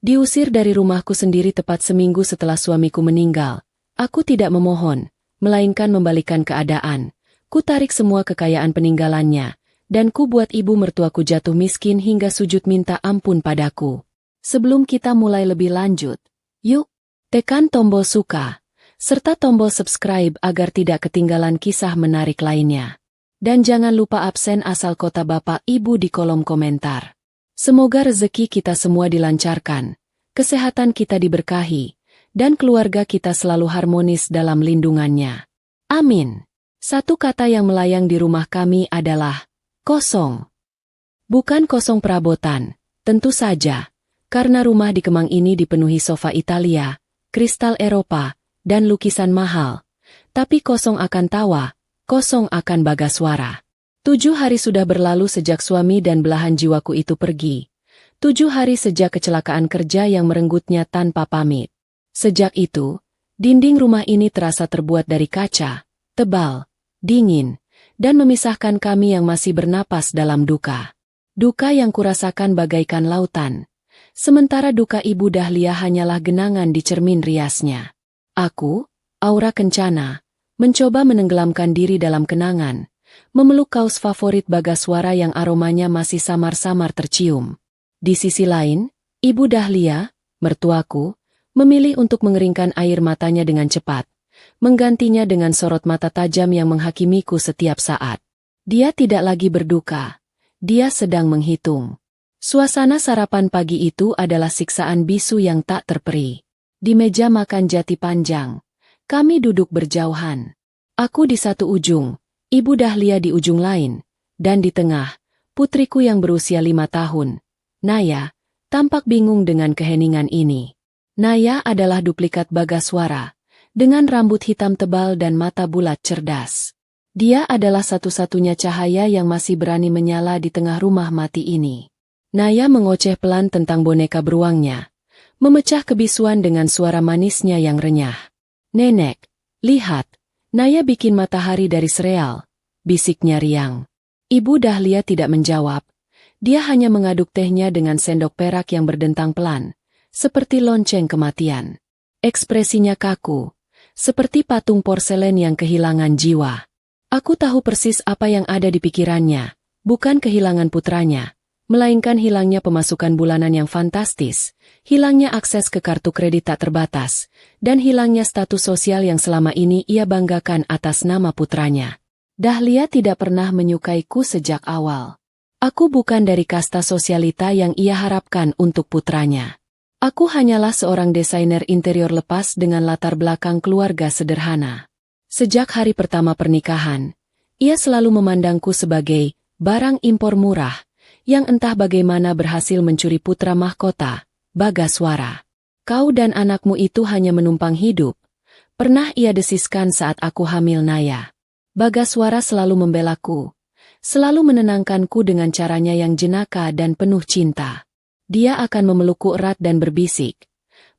Diusir dari rumahku sendiri tepat seminggu setelah suamiku meninggal. Aku tidak memohon, melainkan membalikan keadaan. Ku tarik semua kekayaan peninggalannya, dan ku buat ibu mertuaku jatuh miskin hingga sujud minta ampun padaku. Sebelum kita mulai lebih lanjut, yuk, tekan tombol suka, serta tombol subscribe agar tidak ketinggalan kisah menarik lainnya. Dan jangan lupa absen asal kota Bapak Ibu di kolom komentar. Semoga rezeki kita semua dilancarkan, kesehatan kita diberkahi, dan keluarga kita selalu harmonis dalam lindungannya. Amin. Satu kata yang melayang di rumah kami adalah kosong. Bukan kosong perabotan, tentu saja, karena rumah di Kemang ini dipenuhi sofa Italia, kristal Eropa, dan lukisan mahal. Tapi kosong akan tawa, kosong akan Bagaswara. 7 hari sudah berlalu sejak suami dan belahan jiwaku itu pergi. 7 hari sejak kecelakaan kerja yang merenggutnya tanpa pamit. Sejak itu, dinding rumah ini terasa terbuat dari kaca, tebal, dingin, dan memisahkan kami yang masih bernapas dalam duka. Duka yang kurasakan bagaikan lautan. Sementara duka Ibu Dahlia hanyalah genangan di cermin riasnya. Aku, Aura Kencana, mencoba menenggelamkan diri dalam kenangan, memeluk kaos favorit Bagaswara yang aromanya masih samar-samar tercium. Di sisi lain, Ibu Dahlia, mertuaku, memilih untuk mengeringkan air matanya dengan cepat, menggantinya dengan sorot mata tajam yang menghakimiku setiap saat. Dia tidak lagi berduka, dia sedang menghitung. Suasana sarapan pagi itu adalah siksaan bisu yang tak terperi. Di meja makan jati panjang, kami duduk berjauhan. Aku di satu ujung, Ibu Dahlia di ujung lain, dan di tengah, putriku yang berusia 5 tahun, Naya, tampak bingung dengan keheningan ini. Naya adalah duplikat Bagaswara, dengan rambut hitam tebal dan mata bulat cerdas. Dia adalah satu-satunya cahaya yang masih berani menyala di tengah rumah mati ini. Naya mengoceh pelan tentang boneka beruangnya, memecah kebisuan dengan suara manisnya yang renyah. "Nenek, lihat, Naya bikin matahari dari sereal," bisiknya riang. Ibu Dahlia tidak menjawab. Dia hanya mengaduk tehnya dengan sendok perak yang berdentang pelan, seperti lonceng kematian. Ekspresinya kaku, seperti patung porselen yang kehilangan jiwa. Aku tahu persis apa yang ada di pikirannya, bukan kehilangan putranya, melainkan hilangnya pemasukan bulanan yang fantastis, hilangnya akses ke kartu kredit tak terbatas, dan hilangnya status sosial yang selama ini ia banggakan atas nama putranya. Dahlia tidak pernah menyukaiku sejak awal. Aku bukan dari kasta sosialita yang ia harapkan untuk putranya. Aku hanyalah seorang desainer interior lepas dengan latar belakang keluarga sederhana. Sejak hari pertama pernikahan, ia selalu memandangku sebagai barang impor murah, yang entah bagaimana berhasil mencuri putra mahkota, Bagaswara. "Kau dan anakmu itu hanya menumpang hidup," pernah ia desiskan saat aku hamil Naya. Bagaswara selalu membelaku, selalu menenangkanku dengan caranya yang jenaka dan penuh cinta. Dia akan memelukku erat dan berbisik,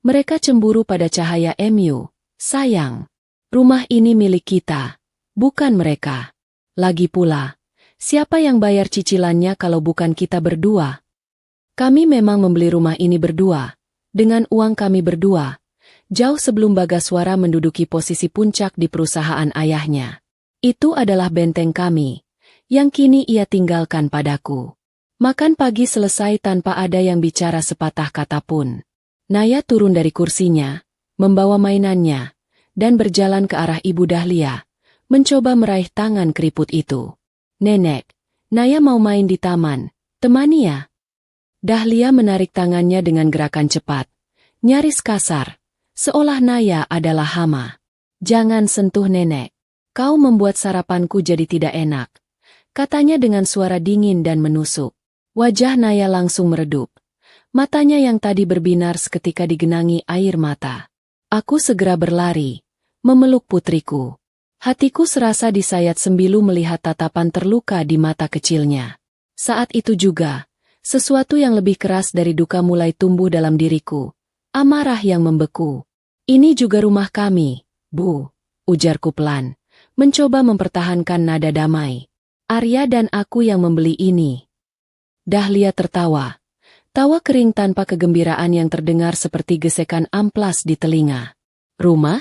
"Mereka cemburu pada cahaya MU, sayang. Rumah ini milik kita, bukan mereka. Lagi pula, siapa yang bayar cicilannya kalau bukan kita berdua? Kami memang membeli rumah ini berdua, dengan uang kami berdua, jauh sebelum Bagaswara menduduki posisi puncak di perusahaan ayahnya. Itu adalah benteng kami, yang kini ia tinggalkan padaku." Makan pagi selesai tanpa ada yang bicara sepatah kata pun. Naya turun dari kursinya, membawa mainannya, dan berjalan ke arah Ibu Dahlia, mencoba meraih tangan keriput itu. "Nenek, Naya mau main di taman, temani ya?" Dahlia menarik tangannya dengan gerakan cepat, nyaris kasar, seolah Naya adalah hama. "Jangan sentuh nenek. Kau membuat sarapanku jadi tidak enak," katanya dengan suara dingin dan menusuk. Wajah Naya langsung meredup. Matanya yang tadi berbinar seketika digenangi air mata. Aku segera berlari, memeluk putriku. Hatiku serasa disayat sembilu melihat tatapan terluka di mata kecilnya. Saat itu juga, sesuatu yang lebih keras dari duka mulai tumbuh dalam diriku. Amarah yang membeku. "Ini juga rumah kami, Bu," ujarku pelan, mencoba mempertahankan nada damai. "Arya dan aku yang membeli ini." Dahlia tertawa, Tawa kering tanpa kegembiraan yang terdengar seperti gesekan amplas di telinga. Rumah?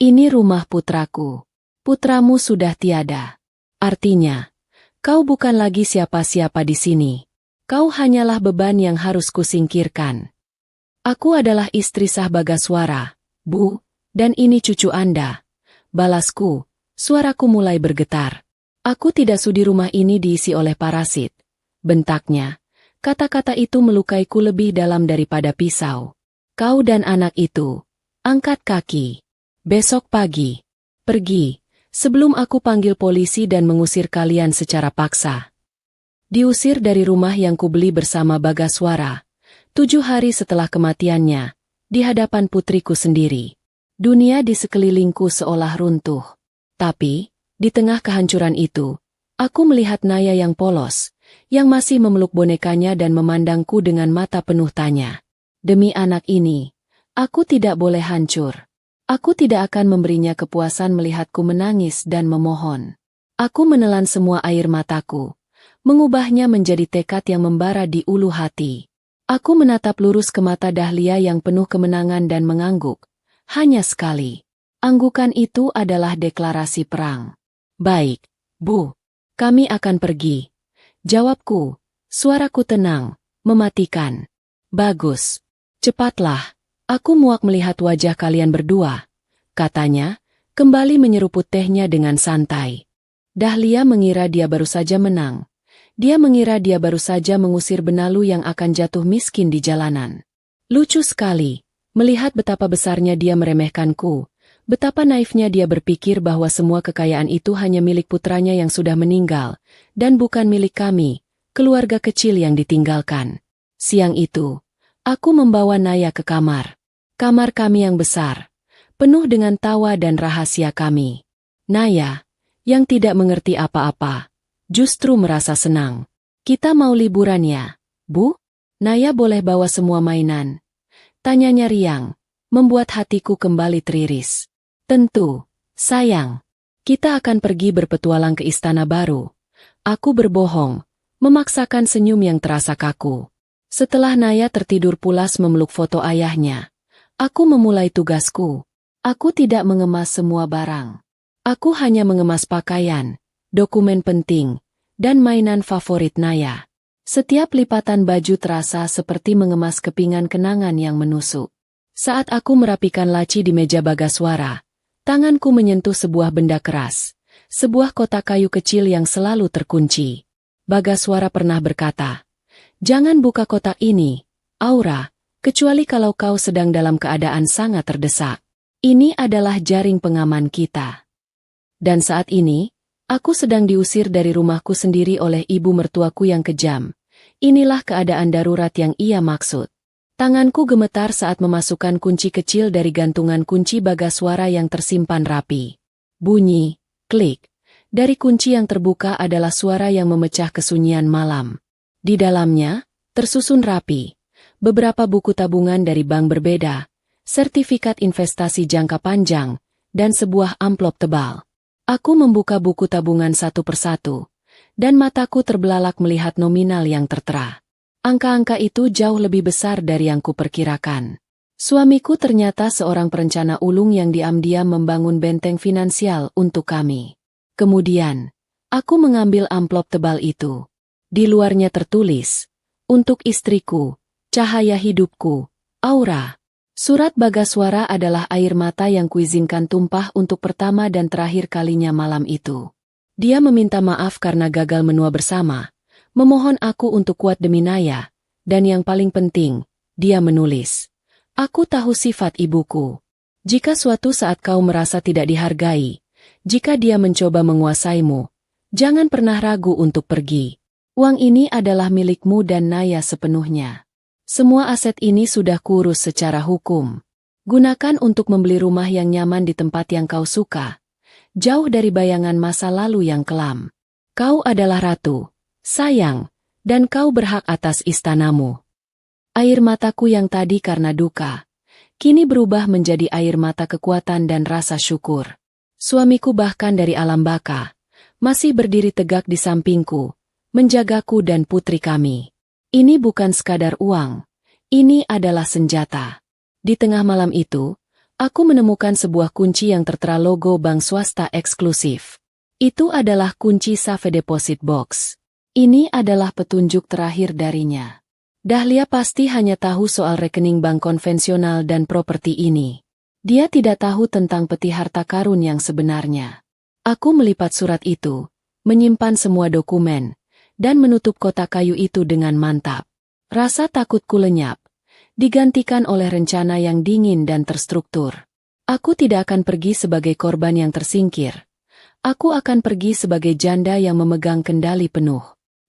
Ini rumah putraku. Putramu sudah tiada. Artinya, kau bukan lagi siapa-siapa di sini. Kau hanyalah beban yang harus kusingkirkan. Aku adalah istri Sah Bagaswara, Bu, dan ini cucu Anda. Balasku, suaraku mulai bergetar. Aku tidak sudi rumah ini diisi oleh parasit. Bentaknya. Kata-kata itu melukaiku lebih dalam daripada pisau. Kau dan anak itu, angkat kaki. Besok pagi, pergi, sebelum aku panggil polisi dan mengusir kalian secara paksa. Diusir dari rumah yang kubeli bersama Bagaswara, 7 hari setelah kematiannya, di hadapan putriku sendiri. Dunia di sekelilingku seolah runtuh. Tapi, di tengah kehancuran itu, aku melihat Naya yang polos, yang masih memeluk bonekanya dan memandangku dengan mata penuh tanya. Demi anak ini, aku tidak boleh hancur. Aku tidak akan memberinya kepuasan melihatku menangis dan memohon. Aku menelan semua air mataku, mengubahnya menjadi tekad yang membara di ulu hati. Aku menatap lurus ke mata Dahlia yang penuh kemenangan dan mengangguk. Hanya sekali. Anggukan itu adalah deklarasi perang. Baik, Bu. Kami akan pergi. Jawabku, suaraku tenang, mematikan. Bagus. Cepatlah, aku muak melihat wajah kalian berdua. Katanya, kembali menyeruput tehnya dengan santai. Dahlia mengira dia baru saja menang. Dia mengira dia baru saja mengusir benalu yang akan jatuh miskin di jalanan. Lucu sekali, melihat betapa besarnya dia meremehkanku. Betapa naifnya dia berpikir bahwa semua kekayaan itu hanya milik putranya yang sudah meninggal, dan bukan milik kami, keluarga kecil yang ditinggalkan. Siang itu, aku membawa Naya ke kamar. Kamar kami yang besar, penuh dengan tawa dan rahasia kami. Naya, yang tidak mengerti apa-apa, justru merasa senang. Kita mau liburan ya, Bu? Naya boleh bawa semua mainan? Tanyanya riang, membuat hatiku kembali teriris. Tentu, sayang. Kita akan pergi berpetualang ke istana baru. Aku berbohong, memaksakan senyum yang terasa kaku. Setelah Naya tertidur pulas memeluk foto ayahnya, aku memulai tugasku. Aku tidak mengemas semua barang. Aku hanya mengemas pakaian, dokumen penting, dan mainan favorit Naya. Setiap lipatan baju terasa seperti mengemas kepingan kenangan yang menusuk. Saat aku merapikan laci di meja Bagaswara, tanganku menyentuh sebuah benda keras, sebuah kotak kayu kecil yang selalu terkunci. Bagaswara pernah berkata, "Jangan buka kotak ini, Aura, kecuali kalau kau sedang dalam keadaan sangat terdesak. Ini adalah jaring pengaman kita." Dan saat ini, aku sedang diusir dari rumahku sendiri oleh ibu mertuaku yang kejam. Inilah keadaan darurat yang ia maksud. Tanganku gemetar saat memasukkan kunci kecil dari gantungan kunci Bagaswara yang tersimpan rapi. Bunyi, klik. Dari kunci yang terbuka adalah suara yang memecah kesunyian malam. Di dalamnya, tersusun rapi, beberapa buku tabungan dari bank berbeda, sertifikat investasi jangka panjang, dan sebuah amplop tebal. Aku membuka buku tabungan satu persatu, dan mataku terbelalak melihat nominal yang tertera. Angka-angka itu jauh lebih besar dari yang kuperkirakan. Suamiku ternyata seorang perencana ulung yang diam-diam membangun benteng finansial untuk kami. Kemudian, aku mengambil amplop tebal itu. Di luarnya tertulis, "Untuk istriku, cahaya hidupku, Aura." Surat Bagaswara adalah air mata yang kuizinkan tumpah untuk pertama dan terakhir kalinya malam itu. Dia meminta maaf karena gagal menua bersama, memohon aku untuk kuat demi Naya, dan yang paling penting, dia menulis, "Aku tahu sifat ibuku. Jika suatu saat kau merasa tidak dihargai, jika dia mencoba menguasaimu, jangan pernah ragu untuk pergi. Uang ini adalah milikmu dan Naya sepenuhnya. Semua aset ini sudah kurus secara hukum. Gunakan untuk membeli rumah yang nyaman di tempat yang kau suka, jauh dari bayangan masa lalu yang kelam. Kau adalah ratu, sayang, dan kau berhak atas istanamu." Air mataku yang tadi karena duka, kini berubah menjadi air mata kekuatan dan rasa syukur. Suamiku bahkan dari alam baka, masih berdiri tegak di sampingku, menjagaku dan putri kami. Ini bukan sekadar uang. Ini adalah senjata. Di tengah malam itu, aku menemukan sebuah kunci yang tertera logo bank swasta eksklusif. Itu adalah kunci safe deposit box. Ini adalah petunjuk terakhir darinya. Dahlia pasti hanya tahu soal rekening bank konvensional dan properti ini. Dia tidak tahu tentang peti harta karun yang sebenarnya. Aku melipat surat itu, menyimpan semua dokumen, dan menutup kotak kayu itu dengan mantap. Rasa takutku lenyap, digantikan oleh rencana yang dingin dan terstruktur. Aku tidak akan pergi sebagai korban yang tersingkir. Aku akan pergi sebagai janda yang memegang kendali penuh.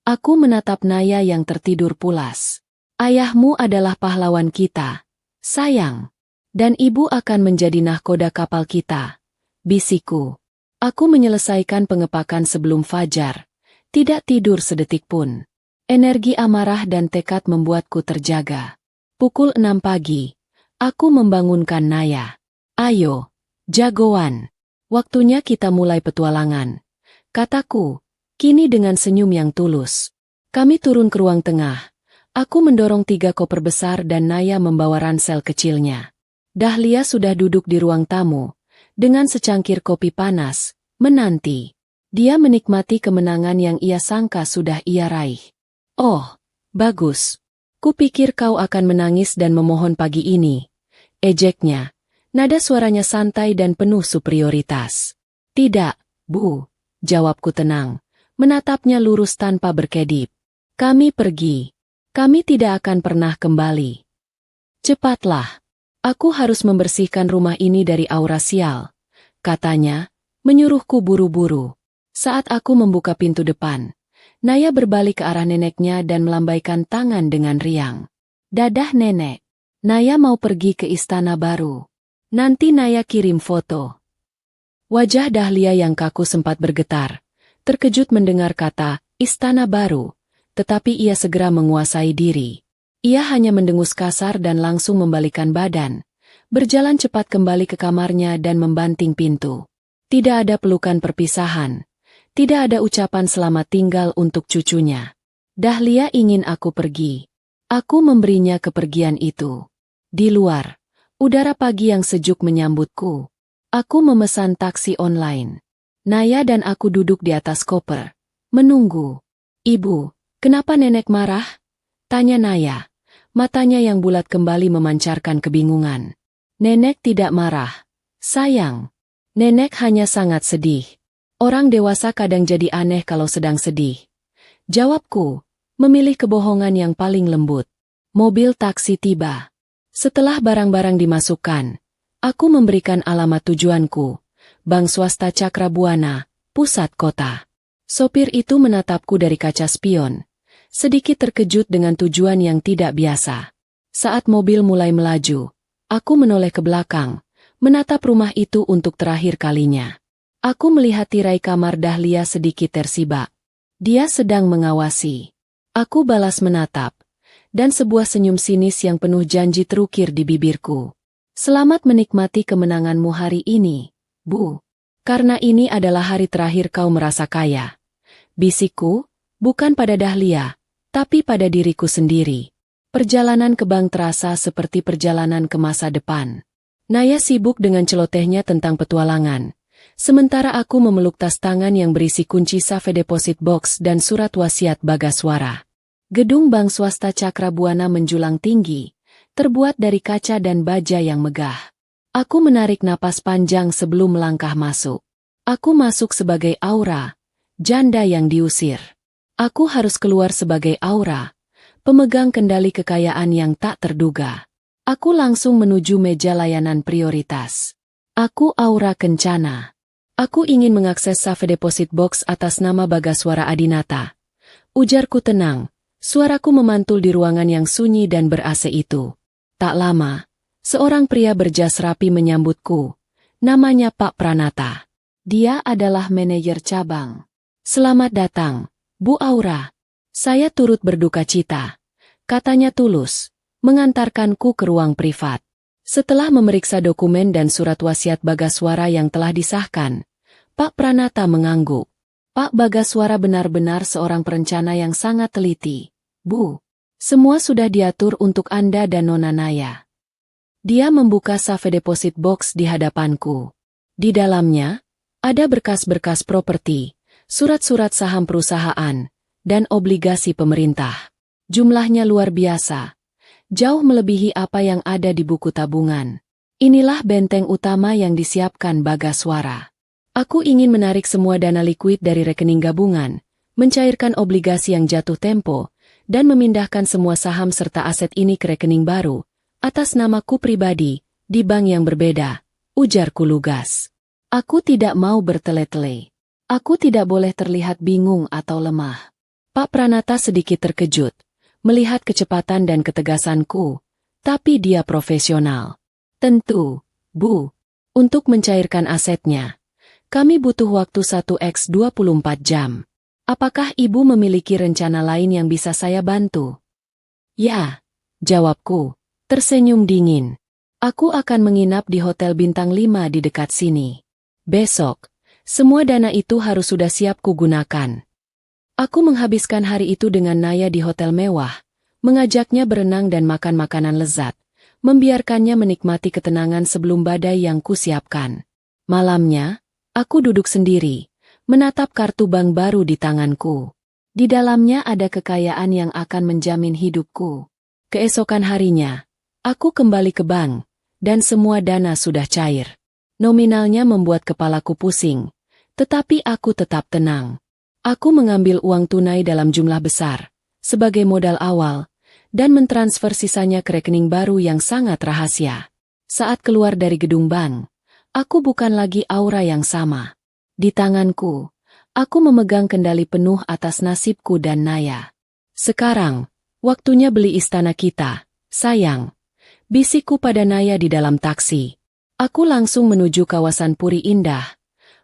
Aku menatap Naya yang tertidur pulas. Ayahmu adalah pahlawan kita, sayang. Dan ibu akan menjadi nahkoda kapal kita, bisikku. Aku menyelesaikan pengepakan sebelum fajar. Tidak tidur sedetik pun. Energi amarah dan tekad membuatku terjaga. Pukul 6 pagi, aku membangunkan Naya. Ayo, jagoan. Waktunya kita mulai petualangan, kataku, kini dengan senyum yang tulus. Kami turun ke ruang tengah. Aku mendorong 3 koper besar dan Naya membawa ransel kecilnya. Dahlia sudah duduk di ruang tamu, dengan secangkir kopi panas, menanti. Dia menikmati kemenangan yang ia sangka sudah ia raih. Oh, bagus. Kupikir kau akan menangis dan memohon pagi ini. Ejeknya. Nada suaranya santai dan penuh superioritas. Tidak, Bu, jawabku tenang, menatapnya lurus tanpa berkedip. Kami pergi. Kami tidak akan pernah kembali. Cepatlah. Aku harus membersihkan rumah ini dari aura sial, katanya, menyuruhku buru-buru. Saat aku membuka pintu depan, Naya berbalik ke arah neneknya dan melambaikan tangan dengan riang. Dadah nenek. Naya mau pergi ke istana baru. Nanti Naya kirim foto. Wajah Dahlia yang kaku sempat bergetar, terkejut mendengar kata, istana baru, tetapi ia segera menguasai diri. Ia hanya mendengus kasar dan langsung membalikkan badan, berjalan cepat kembali ke kamarnya dan membanting pintu. Tidak ada pelukan perpisahan, tidak ada ucapan selamat tinggal untuk cucunya. Dahlia ingin aku pergi. Aku memberinya kepergian itu. Di luar, udara pagi yang sejuk menyambutku. Aku memesan taksi online. Naya dan aku duduk di atas koper, menunggu. Ibu, kenapa nenek marah? Tanya Naya. Matanya yang bulat kembali memancarkan kebingungan. Nenek tidak marah. Sayang. Nenek hanya sangat sedih. Orang dewasa kadang jadi aneh kalau sedang sedih. Jawabku, memilih kebohongan yang paling lembut. Mobil taksi tiba. Setelah barang-barang dimasukkan, aku memberikan alamat tujuanku, Bank Swasta Cakrabuana, pusat kota. Sopir itu menatapku dari kaca spion, sedikit terkejut dengan tujuan yang tidak biasa. Saat mobil mulai melaju, aku menoleh ke belakang, menatap rumah itu untuk terakhir kalinya. Aku melihat tirai kamar Dahlia sedikit tersibak. Dia sedang mengawasi. Aku balas menatap. Dan sebuah senyum sinis yang penuh janji terukir di bibirku. Selamat menikmati kemenanganmu hari ini, Bu. Karena ini adalah hari terakhir kau merasa kaya. Bisikku, bukan pada Dahlia, tapi pada diriku sendiri. Perjalanan ke bank terasa seperti perjalanan ke masa depan. Naya sibuk dengan celotehnya tentang petualangan. Sementara aku memeluk tas tangan yang berisi kunci safe deposit box dan surat wasiat Bagaswara. Gedung Bank Swasta Cakrabuana menjulang tinggi, terbuat dari kaca dan baja yang megah. Aku menarik napas panjang sebelum melangkah masuk. Aku masuk sebagai Aura, janda yang diusir. Aku harus keluar sebagai Aura, pemegang kendali kekayaan yang tak terduga. Aku langsung menuju meja layanan prioritas. Aku Aura Kencana. Aku ingin mengakses safe deposit box atas nama Bagaswara Adinata. Ujarku tenang. Suaraku memantul di ruangan yang sunyi dan ber-AC itu. Tak lama, seorang pria berjas rapi menyambutku. Namanya Pak Pranata. Dia adalah manajer cabang. Selamat datang, Bu Aura. Saya turut berduka cita. Katanya tulus, mengantarkanku ke ruang privat. Setelah memeriksa dokumen dan surat wasiat Bagaswara yang telah disahkan, Pak Pranata mengangguk. Pak Bagaswara benar-benar seorang perencana yang sangat teliti. Bu, Semua sudah diatur untuk Anda dan Nona Naya. Dia membuka safe deposit box di hadapanku. Di dalamnya, ada berkas-berkas properti, surat-surat saham perusahaan, dan obligasi pemerintah. Jumlahnya luar biasa. Jauh melebihi apa yang ada di buku tabungan. Inilah benteng utama yang disiapkan Bagaswara. Aku ingin menarik semua dana likuid dari rekening gabungan, mencairkan obligasi yang jatuh tempo, dan memindahkan semua saham serta aset ini ke rekening baru, atas namaku pribadi, di bank yang berbeda, ujarku lugas. Aku tidak mau bertele-tele. Aku tidak boleh terlihat bingung atau lemah. Pak Pranata sedikit terkejut, melihat kecepatan dan ketegasanku, tapi dia profesional. Tentu, Bu, untuk mencairkan asetnya, kami butuh waktu 1x 24 jam. Apakah Ibu memiliki rencana lain yang bisa saya bantu? Ya, jawabku, tersenyum dingin. Aku akan menginap di Hotel Bintang 5 di dekat sini. Besok, semua dana itu harus sudah siap kugunakan. Aku menghabiskan hari itu dengan Naya di hotel mewah, mengajaknya berenang dan makan makanan lezat, membiarkannya menikmati ketenangan sebelum badai yang kusiapkan. Malamnya, aku duduk sendiri, menatap kartu bank baru di tanganku. Di dalamnya ada kekayaan yang akan menjamin hidupku. Keesokan harinya, aku kembali ke bank, dan semua dana sudah cair. Nominalnya membuat kepalaku pusing, tetapi aku tetap tenang. Aku mengambil uang tunai dalam jumlah besar, sebagai modal awal, dan mentransfer sisanya ke rekening baru yang sangat rahasia. Saat keluar dari gedung bank, aku bukan lagi aura yang sama. Di tanganku, aku memegang kendali penuh atas nasibku dan Naya. Sekarang, waktunya beli istana kita, sayang. Bisikku pada Naya di dalam taksi. Aku langsung menuju kawasan Puri Indah,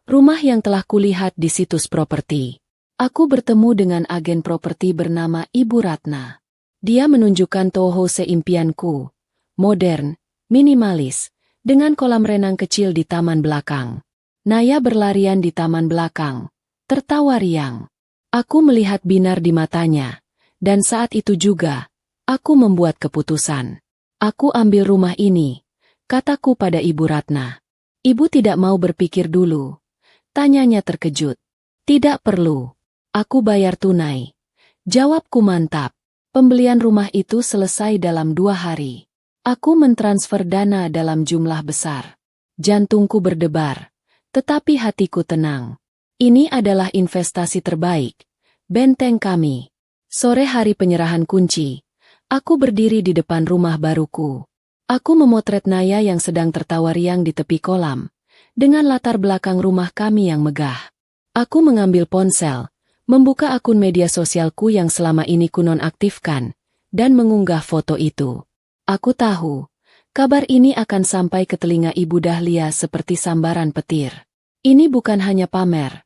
rumah yang telah kulihat di situs properti. Aku bertemu dengan agen properti bernama Ibu Ratna. Dia menunjukkan toho seimpianku, modern, minimalis, dengan kolam renang kecil di taman belakang. Naya berlarian di taman belakang, tertawa riang. Aku melihat binar di matanya, dan saat itu juga, aku membuat keputusan. Aku ambil rumah ini, kataku pada Ibu Ratna. Ibu tidak mau berpikir dulu. Tanyanya terkejut. Tidak perlu. Aku bayar tunai. Jawabku mantap. Pembelian rumah itu selesai dalam 2 hari. Aku mentransfer dana dalam jumlah besar. Jantungku berdebar. Tetapi hatiku tenang. Ini adalah investasi terbaik. Benteng kami. Sore hari penyerahan kunci. Aku berdiri di depan rumah baruku. Aku memotret Naya yang sedang tertawa riang di tepi kolam, dengan latar belakang rumah kami yang megah. Aku mengambil ponsel, membuka akun media sosialku yang selama ini kunonaktifkan, dan mengunggah foto itu. Aku tahu, kabar ini akan sampai ke telinga Ibu Dahlia seperti sambaran petir. Ini bukan hanya pamer.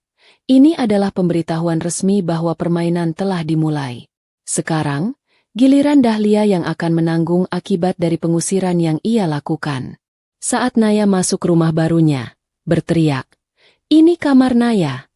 Ini adalah pemberitahuan resmi bahwa permainan telah dimulai. Sekarang, giliran Dahlia yang akan menanggung akibat dari pengusiran yang ia lakukan. Saat Naya masuk rumah barunya, berteriak, "Ini kamar Naya."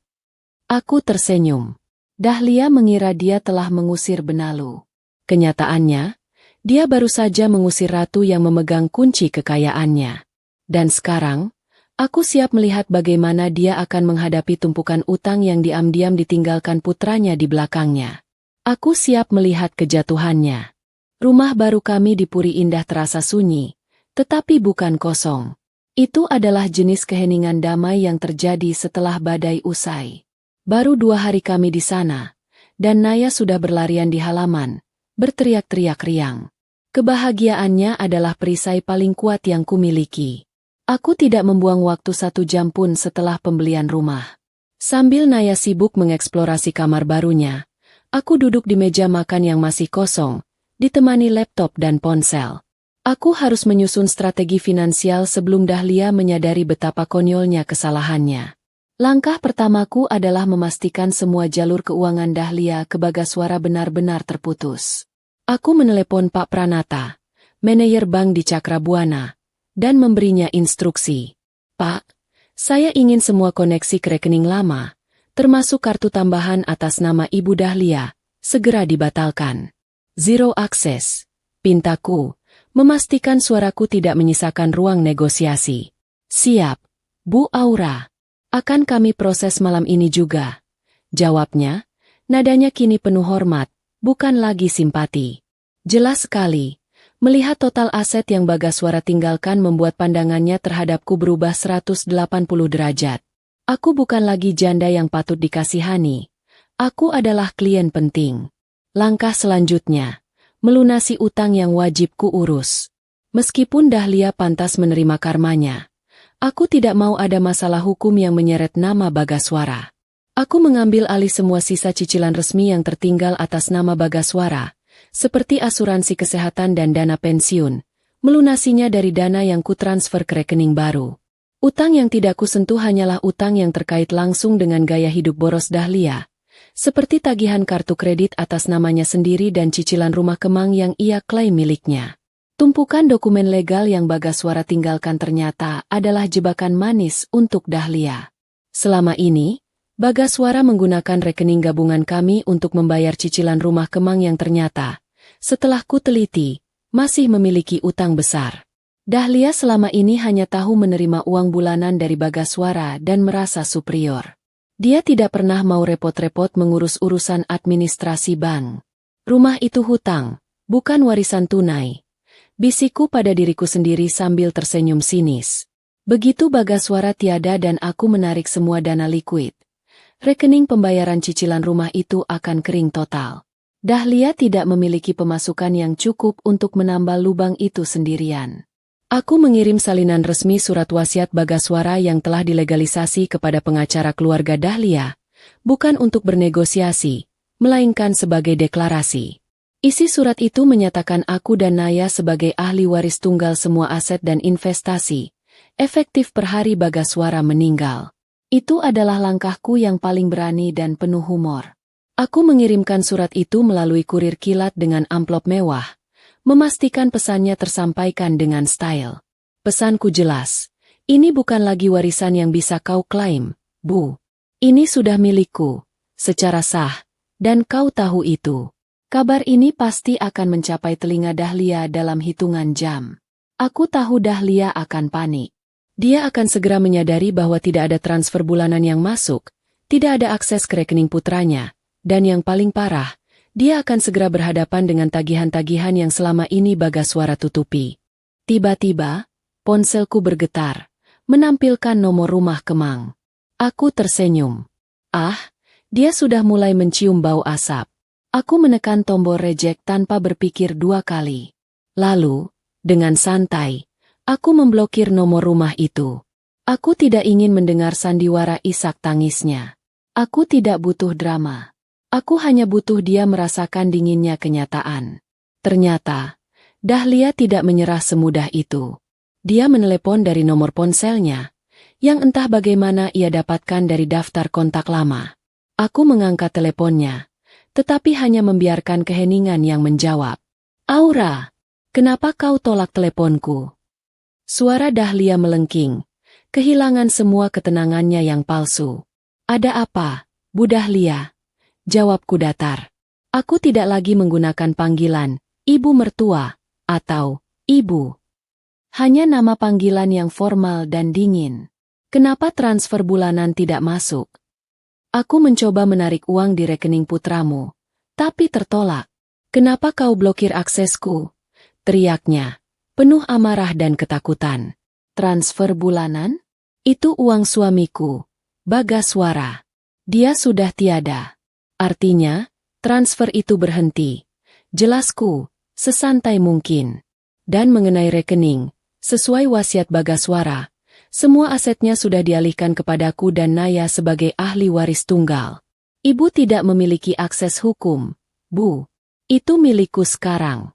Aku tersenyum. Dahlia mengira dia telah mengusir benalu. Kenyataannya, dia baru saja mengusir ratu yang memegang kunci kekayaannya. Dan sekarang, aku siap melihat bagaimana dia akan menghadapi tumpukan utang yang diam-diam ditinggalkan putranya di belakangnya. Aku siap melihat kejatuhannya. Rumah baru kami di Puri Indah terasa sunyi, tetapi bukan kosong. Itu adalah jenis keheningan damai yang terjadi setelah badai usai. Baru 2 hari kami di sana, dan Naya sudah berlarian di halaman, berteriak-teriak riang. Kebahagiaannya adalah perisai paling kuat yang kumiliki. Aku tidak membuang waktu 1 jam pun setelah pembelian rumah. Sambil Naya sibuk mengeksplorasi kamar barunya, aku duduk di meja makan yang masih kosong, ditemani laptop dan ponsel. Aku harus menyusun strategi finansial sebelum Dahlia menyadari betapa konyolnya kesalahannya. Langkah pertamaku adalah memastikan semua jalur keuangan Dahlia ke Bagaswara benar-benar terputus. Aku menelepon Pak Pranata, manajer bank di Cakrabuana, dan memberinya instruksi. "Pak, saya ingin semua koneksi ke rekening lama, termasuk kartu tambahan atas nama Ibu Dahlia, segera dibatalkan. Zero access. Pintaku, memastikan suaraku tidak menyisakan ruang negosiasi. Siap, Bu Aura. Akan kami proses malam ini juga. Jawabnya, nadanya kini penuh hormat, bukan lagi simpati. Jelas sekali, melihat total aset yang Bagaswara tinggalkan membuat pandangannya terhadapku berubah 180 derajat. Aku bukan lagi janda yang patut dikasihani. Aku adalah klien penting. Langkah selanjutnya, melunasi utang yang wajib ku urus. Meskipun Dahlia pantas menerima karmanya, aku tidak mau ada masalah hukum yang menyeret nama Bagaswara. Aku mengambil alih semua sisa cicilan resmi yang tertinggal atas nama Bagaswara, seperti asuransi kesehatan dan dana pensiun, melunasinya dari dana yang kutransfer ke rekening baru. Utang yang tidak kusentuh hanyalah utang yang terkait langsung dengan gaya hidup boros Dahlia, seperti tagihan kartu kredit atas namanya sendiri dan cicilan rumah Kemang yang ia klaim miliknya. Tumpukan dokumen legal yang Bagaswara tinggalkan ternyata adalah jebakan manis untuk Dahlia. Selama ini, Bagaswara menggunakan rekening gabungan kami untuk membayar cicilan rumah Kemang yang ternyata, setelah ku teliti, masih memiliki utang besar. Dahlia selama ini hanya tahu menerima uang bulanan dari Bagaswara dan merasa superior. Dia tidak pernah mau repot-repot mengurus urusan administrasi bank. Rumah itu hutang, bukan warisan tunai. Bisikku pada diriku sendiri sambil tersenyum sinis. Begitu Bagaswara tiada dan aku menarik semua dana likuid, rekening pembayaran cicilan rumah itu akan kering total. Dahlia tidak memiliki pemasukan yang cukup untuk menambal lubang itu sendirian. Aku mengirim salinan resmi surat wasiat Bagaswara yang telah dilegalisasi kepada pengacara keluarga Dahlia, bukan untuk bernegosiasi, melainkan sebagai deklarasi. Isi surat itu menyatakan aku dan Naya sebagai ahli waris tunggal semua aset dan investasi, efektif per hari Bagaswara meninggal. Itu adalah langkahku yang paling berani dan penuh humor. Aku mengirimkan surat itu melalui kurir kilat dengan amplop mewah, memastikan pesannya tersampaikan dengan style. Pesanku jelas, ini bukan lagi warisan yang bisa kau klaim, Bu. Ini sudah milikku, secara sah, dan kau tahu itu. Kabar ini pasti akan mencapai telinga Dahlia dalam hitungan jam. Aku tahu Dahlia akan panik. Dia akan segera menyadari bahwa tidak ada transfer bulanan yang masuk, tidak ada akses ke rekening putranya, dan yang paling parah, dia akan segera berhadapan dengan tagihan-tagihan yang selama ini Bagaswara tutupi. Tiba-tiba, ponselku bergetar, menampilkan nomor rumah Kemang. Aku tersenyum. Ah, dia sudah mulai mencium bau asap. Aku menekan tombol reject tanpa berpikir dua kali. Lalu, dengan santai, aku memblokir nomor rumah itu. Aku tidak ingin mendengar sandiwara isak tangisnya. Aku tidak butuh drama. Aku hanya butuh dia merasakan dinginnya kenyataan. Ternyata, Dahlia tidak menyerah semudah itu. Dia menelepon dari nomor ponselnya, yang entah bagaimana ia dapatkan dari daftar kontak lama. Aku mengangkat teleponnya, tetapi hanya membiarkan keheningan yang menjawab. Aura, kenapa kau tolak teleponku? Suara Dahlia melengking, kehilangan semua ketenangannya yang palsu. Ada apa, Bu Dahlia? Jawabku datar. Aku tidak lagi menggunakan panggilan, Ibu Mertua, atau Ibu. Hanya nama panggilan yang formal dan dingin. Kenapa transfer bulanan tidak masuk? Aku mencoba menarik uang di rekening putramu, tapi tertolak. Kenapa kau blokir aksesku? Teriaknya, penuh amarah dan ketakutan. Transfer bulanan? Itu uang suamiku, Bagaswara. Dia sudah tiada. Artinya, transfer itu berhenti. Jelasku, sesantai mungkin. Dan mengenai rekening, sesuai wasiat Bagaswara, semua asetnya sudah dialihkan kepadaku dan Naya sebagai ahli waris tunggal. Ibu tidak memiliki akses hukum, Bu. Itu milikku sekarang.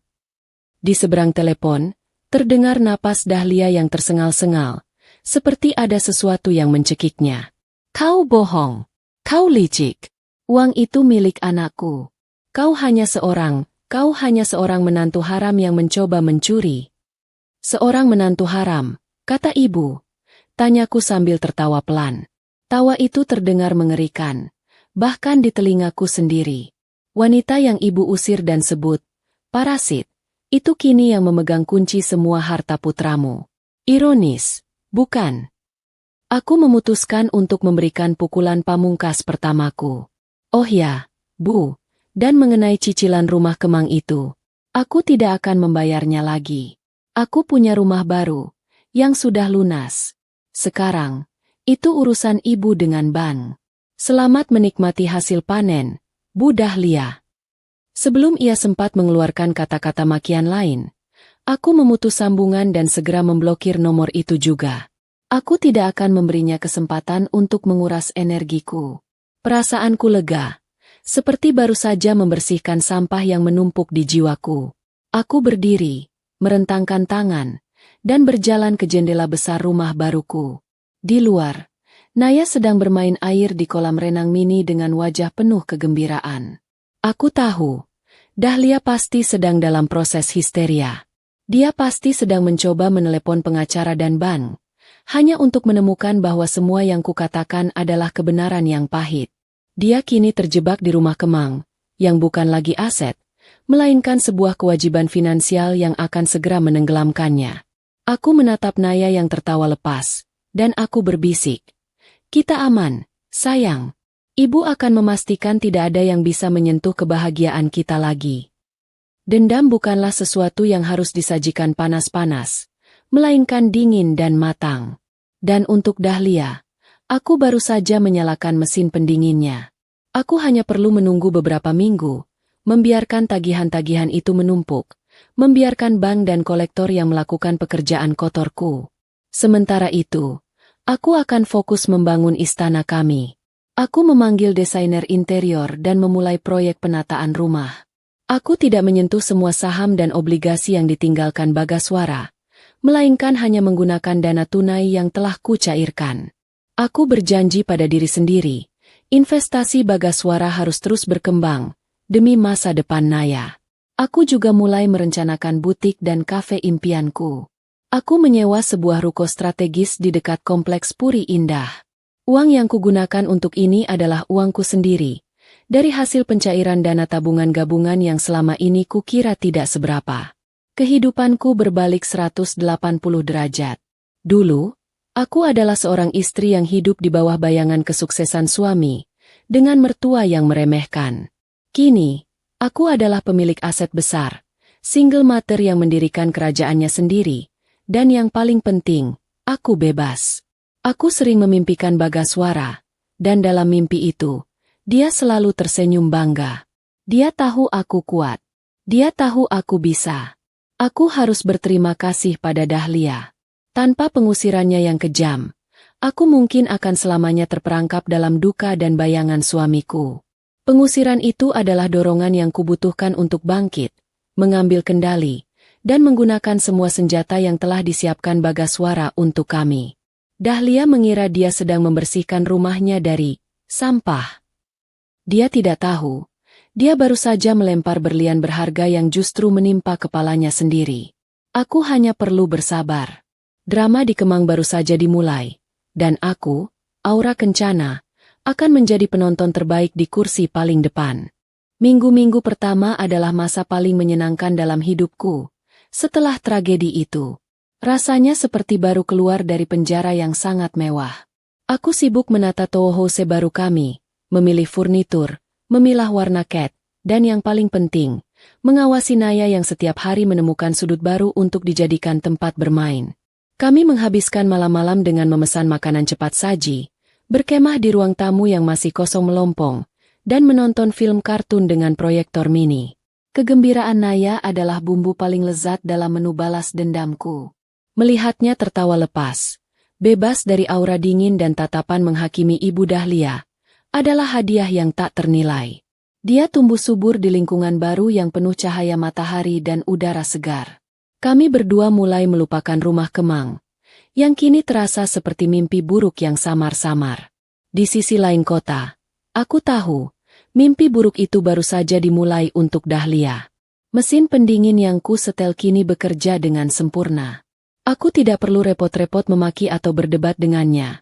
Di seberang telepon, terdengar napas Dahlia yang tersengal-sengal, seperti ada sesuatu yang mencekiknya. Kau bohong. Kau licik. Uang itu milik anakku. Kau hanya seorang menantu haram yang mencoba mencuri. Seorang menantu haram, kata ibu. Tanyaku sambil tertawa pelan. Tawa itu terdengar mengerikan, bahkan di telingaku sendiri. Wanita yang ibu usir dan sebut, Parasit, itu kini yang memegang kunci semua harta putramu. Ironis, bukan? Aku memutuskan untuk memberikan pukulan pamungkas pertamaku. Oh ya, Bu, dan mengenai cicilan rumah Kemang itu, aku tidak akan membayarnya lagi. Aku punya rumah baru, yang sudah lunas. Sekarang, itu urusan ibu dengan bank. Selamat menikmati hasil panen, Bu Dahlia. Sebelum ia sempat mengeluarkan kata-kata makian lain, aku memutus sambungan dan segera memblokir nomor itu juga. Aku tidak akan memberinya kesempatan untuk menguras energiku. Perasaanku lega, seperti baru saja membersihkan sampah yang menumpuk di jiwaku. Aku berdiri, merentangkan tangan, dan berjalan ke jendela besar rumah baruku. Di luar, Naya sedang bermain air di kolam renang mini dengan wajah penuh kegembiraan. Aku tahu, Dahlia pasti sedang dalam proses histeria. Dia pasti sedang mencoba menelepon pengacara dan bank, hanya untuk menemukan bahwa semua yang kukatakan adalah kebenaran yang pahit. Dia kini terjebak di rumah Kemang, yang bukan lagi aset, melainkan sebuah kewajiban finansial yang akan segera menenggelamkannya. Aku menatap Naya yang tertawa lepas, dan aku berbisik. Kita aman, sayang. Ibu akan memastikan tidak ada yang bisa menyentuh kebahagiaan kita lagi. Dendam bukanlah sesuatu yang harus disajikan panas-panas, melainkan dingin dan matang. Dan untuk Dahlia, aku baru saja menyalakan mesin pendinginnya. Aku hanya perlu menunggu beberapa minggu, membiarkan tagihan-tagihan itu menumpuk, membiarkan bank dan kolektor yang melakukan pekerjaan kotorku. Sementara itu, aku akan fokus membangun istana kami. Aku memanggil desainer interior dan memulai proyek penataan rumah. Aku tidak menyentuh semua saham dan obligasi yang ditinggalkan Bagaswara, melainkan hanya menggunakan dana tunai yang telah kucairkan. Aku berjanji pada diri sendiri, investasi Bagaswara harus terus berkembang, demi masa depan Naya. Aku juga mulai merencanakan butik dan kafe impianku. Aku menyewa sebuah ruko strategis di dekat kompleks Puri Indah. Uang yang kugunakan untuk ini adalah uangku sendiri, dari hasil pencairan dana tabungan gabungan yang selama ini kukira tidak seberapa. Kehidupanku berbalik 180 derajat. Dulu, aku adalah seorang istri yang hidup di bawah bayangan kesuksesan suami, dengan mertua yang meremehkan. Kini, aku adalah pemilik aset besar, single mother yang mendirikan kerajaannya sendiri, dan yang paling penting, aku bebas. Aku sering memimpikan Bagaswara, dan dalam mimpi itu, dia selalu tersenyum bangga. Dia tahu aku kuat. Dia tahu aku bisa. Aku harus berterima kasih pada Dahlia. Tanpa pengusirannya yang kejam, aku mungkin akan selamanya terperangkap dalam duka dan bayangan suamiku. Pengusiran itu adalah dorongan yang kubutuhkan untuk bangkit, mengambil kendali, dan menggunakan semua senjata yang telah disiapkan Bagaswara untuk kami. Dahlia mengira dia sedang membersihkan rumahnya dari sampah. Dia tidak tahu. Dia baru saja melempar berlian berharga yang justru menimpa kepalanya sendiri. Aku hanya perlu bersabar. Drama di Kemang baru saja dimulai, dan aku, Aura Kencana, akan menjadi penonton terbaik di kursi paling depan. Minggu-minggu pertama adalah masa paling menyenangkan dalam hidupku. Setelah tragedi itu, rasanya seperti baru keluar dari penjara yang sangat mewah. Aku sibuk menata townhouse baru kami, memilih furnitur, memilah warna cat, dan yang paling penting, mengawasi Naya yang setiap hari menemukan sudut baru untuk dijadikan tempat bermain. Kami menghabiskan malam-malam dengan memesan makanan cepat saji, berkemah di ruang tamu yang masih kosong melompong, dan menonton film kartun dengan proyektor mini. Kegembiraan Naya adalah bumbu paling lezat dalam menu balas dendamku. Melihatnya tertawa lepas, bebas dari aura dingin dan tatapan menghakimi Ibu Dahlia, adalah hadiah yang tak ternilai. Dia tumbuh subur di lingkungan baru yang penuh cahaya matahari dan udara segar. Kami berdua mulai melupakan rumah Kemang, yang kini terasa seperti mimpi buruk yang samar-samar. Di sisi lain kota, aku tahu, mimpi buruk itu baru saja dimulai untuk Dahlia. Mesin pendingin yang ku setel kini bekerja dengan sempurna. Aku tidak perlu repot-repot memaki atau berdebat dengannya.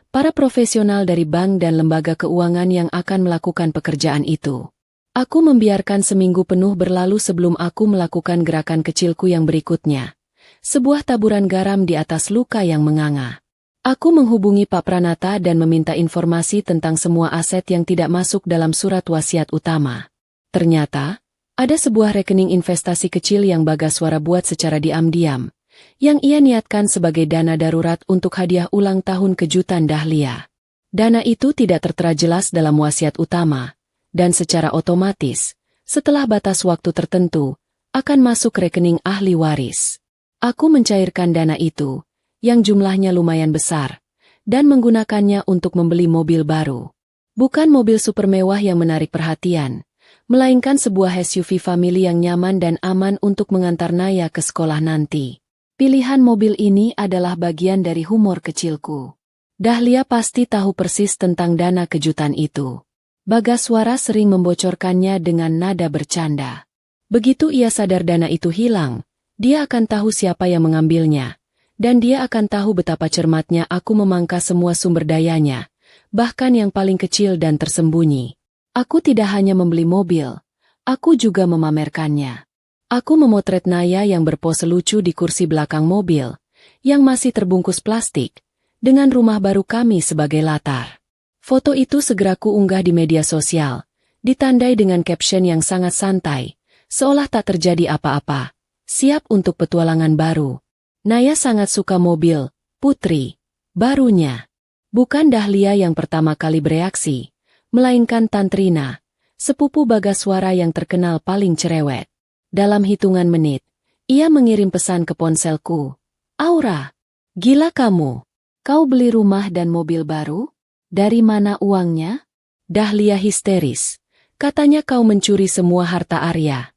Para profesional dari bank dan lembaga keuangan yang akan melakukan pekerjaan itu. Aku membiarkan seminggu penuh berlalu sebelum aku melakukan gerakan kecilku yang berikutnya. Sebuah taburan garam di atas luka yang menganga. Aku menghubungi Pak Pranata dan meminta informasi tentang semua aset yang tidak masuk dalam surat wasiat utama. Ternyata, ada sebuah rekening investasi kecil yang Bagaswara buat secara diam-diam, yang ia niatkan sebagai dana darurat untuk hadiah ulang tahun kejutan Dahlia. Dana itu tidak tertera jelas dalam wasiat utama, dan secara otomatis, setelah batas waktu tertentu, akan masuk rekening ahli waris. Aku mencairkan dana itu, yang jumlahnya lumayan besar, dan menggunakannya untuk membeli mobil baru. Bukan mobil super mewah yang menarik perhatian, melainkan sebuah SUV family yang nyaman dan aman untuk mengantar Naya ke sekolah nanti. Pilihan mobil ini adalah bagian dari humor kecilku. Dahlia pasti tahu persis tentang dana kejutan itu. Bagaswara sering membocorkannya dengan nada bercanda. Begitu ia sadar dana itu hilang, dia akan tahu siapa yang mengambilnya, dan dia akan tahu betapa cermatnya aku memangkas semua sumber dayanya, bahkan yang paling kecil dan tersembunyi. Aku tidak hanya membeli mobil, aku juga memamerkannya. Aku memotret Naya yang berpose lucu di kursi belakang mobil, yang masih terbungkus plastik, dengan rumah baru kami sebagai latar. Foto itu segera kuunggah di media sosial, ditandai dengan caption yang sangat santai, seolah tak terjadi apa-apa, siap untuk petualangan baru. Naya sangat suka mobil, putri, barunya. Bukan Dahlia yang pertama kali bereaksi, melainkan Tantrina, sepupu Bagaswara yang terkenal paling cerewet. Dalam hitungan menit, ia mengirim pesan ke ponselku. Aura, gila kamu, kau beli rumah dan mobil baru? Dari mana uangnya? Dahlia histeris. Katanya kau mencuri semua harta Arya.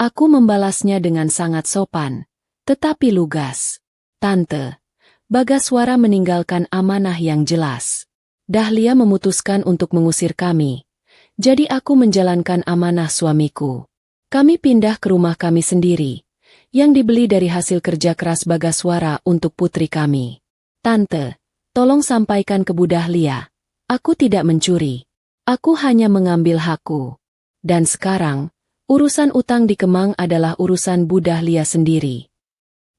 Aku membalasnya dengan sangat sopan, tetapi lugas. Tante, Bagaswara meninggalkan amanah yang jelas. Dahlia memutuskan untuk mengusir kami. Jadi aku menjalankan amanah suamiku. Kami pindah ke rumah kami sendiri, yang dibeli dari hasil kerja keras Bagaswara untuk putri kami. Tante, tolong sampaikan ke Bu Dahlia, aku tidak mencuri. Aku hanya mengambil hakku. Dan sekarang, urusan utang di Kemang adalah urusan Bu Dahlia sendiri.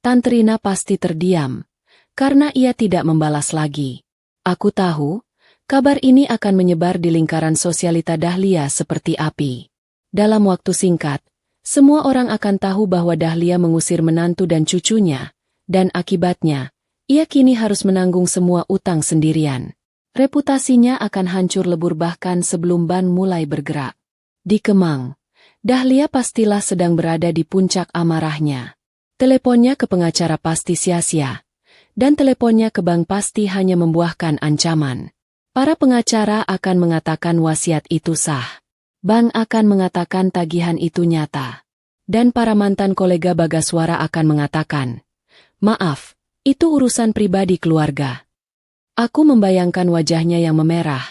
Tantrina pasti terdiam, karena ia tidak membalas lagi. Aku tahu, kabar ini akan menyebar di lingkaran sosialita Dahlia seperti api. Dalam waktu singkat, semua orang akan tahu bahwa Dahlia mengusir menantu dan cucunya, dan akibatnya, ia kini harus menanggung semua utang sendirian. Reputasinya akan hancur lebur bahkan sebelum ban mulai bergerak. Di Kemang, Dahlia pastilah sedang berada di puncak amarahnya. Teleponnya ke pengacara pasti sia-sia, dan teleponnya ke bank pasti hanya membuahkan ancaman. Para pengacara akan mengatakan wasiat itu sah. Bank akan mengatakan tagihan itu nyata. Dan para mantan kolega Bagaswara akan mengatakan, maaf, itu urusan pribadi keluarga. Aku membayangkan wajahnya yang memerah,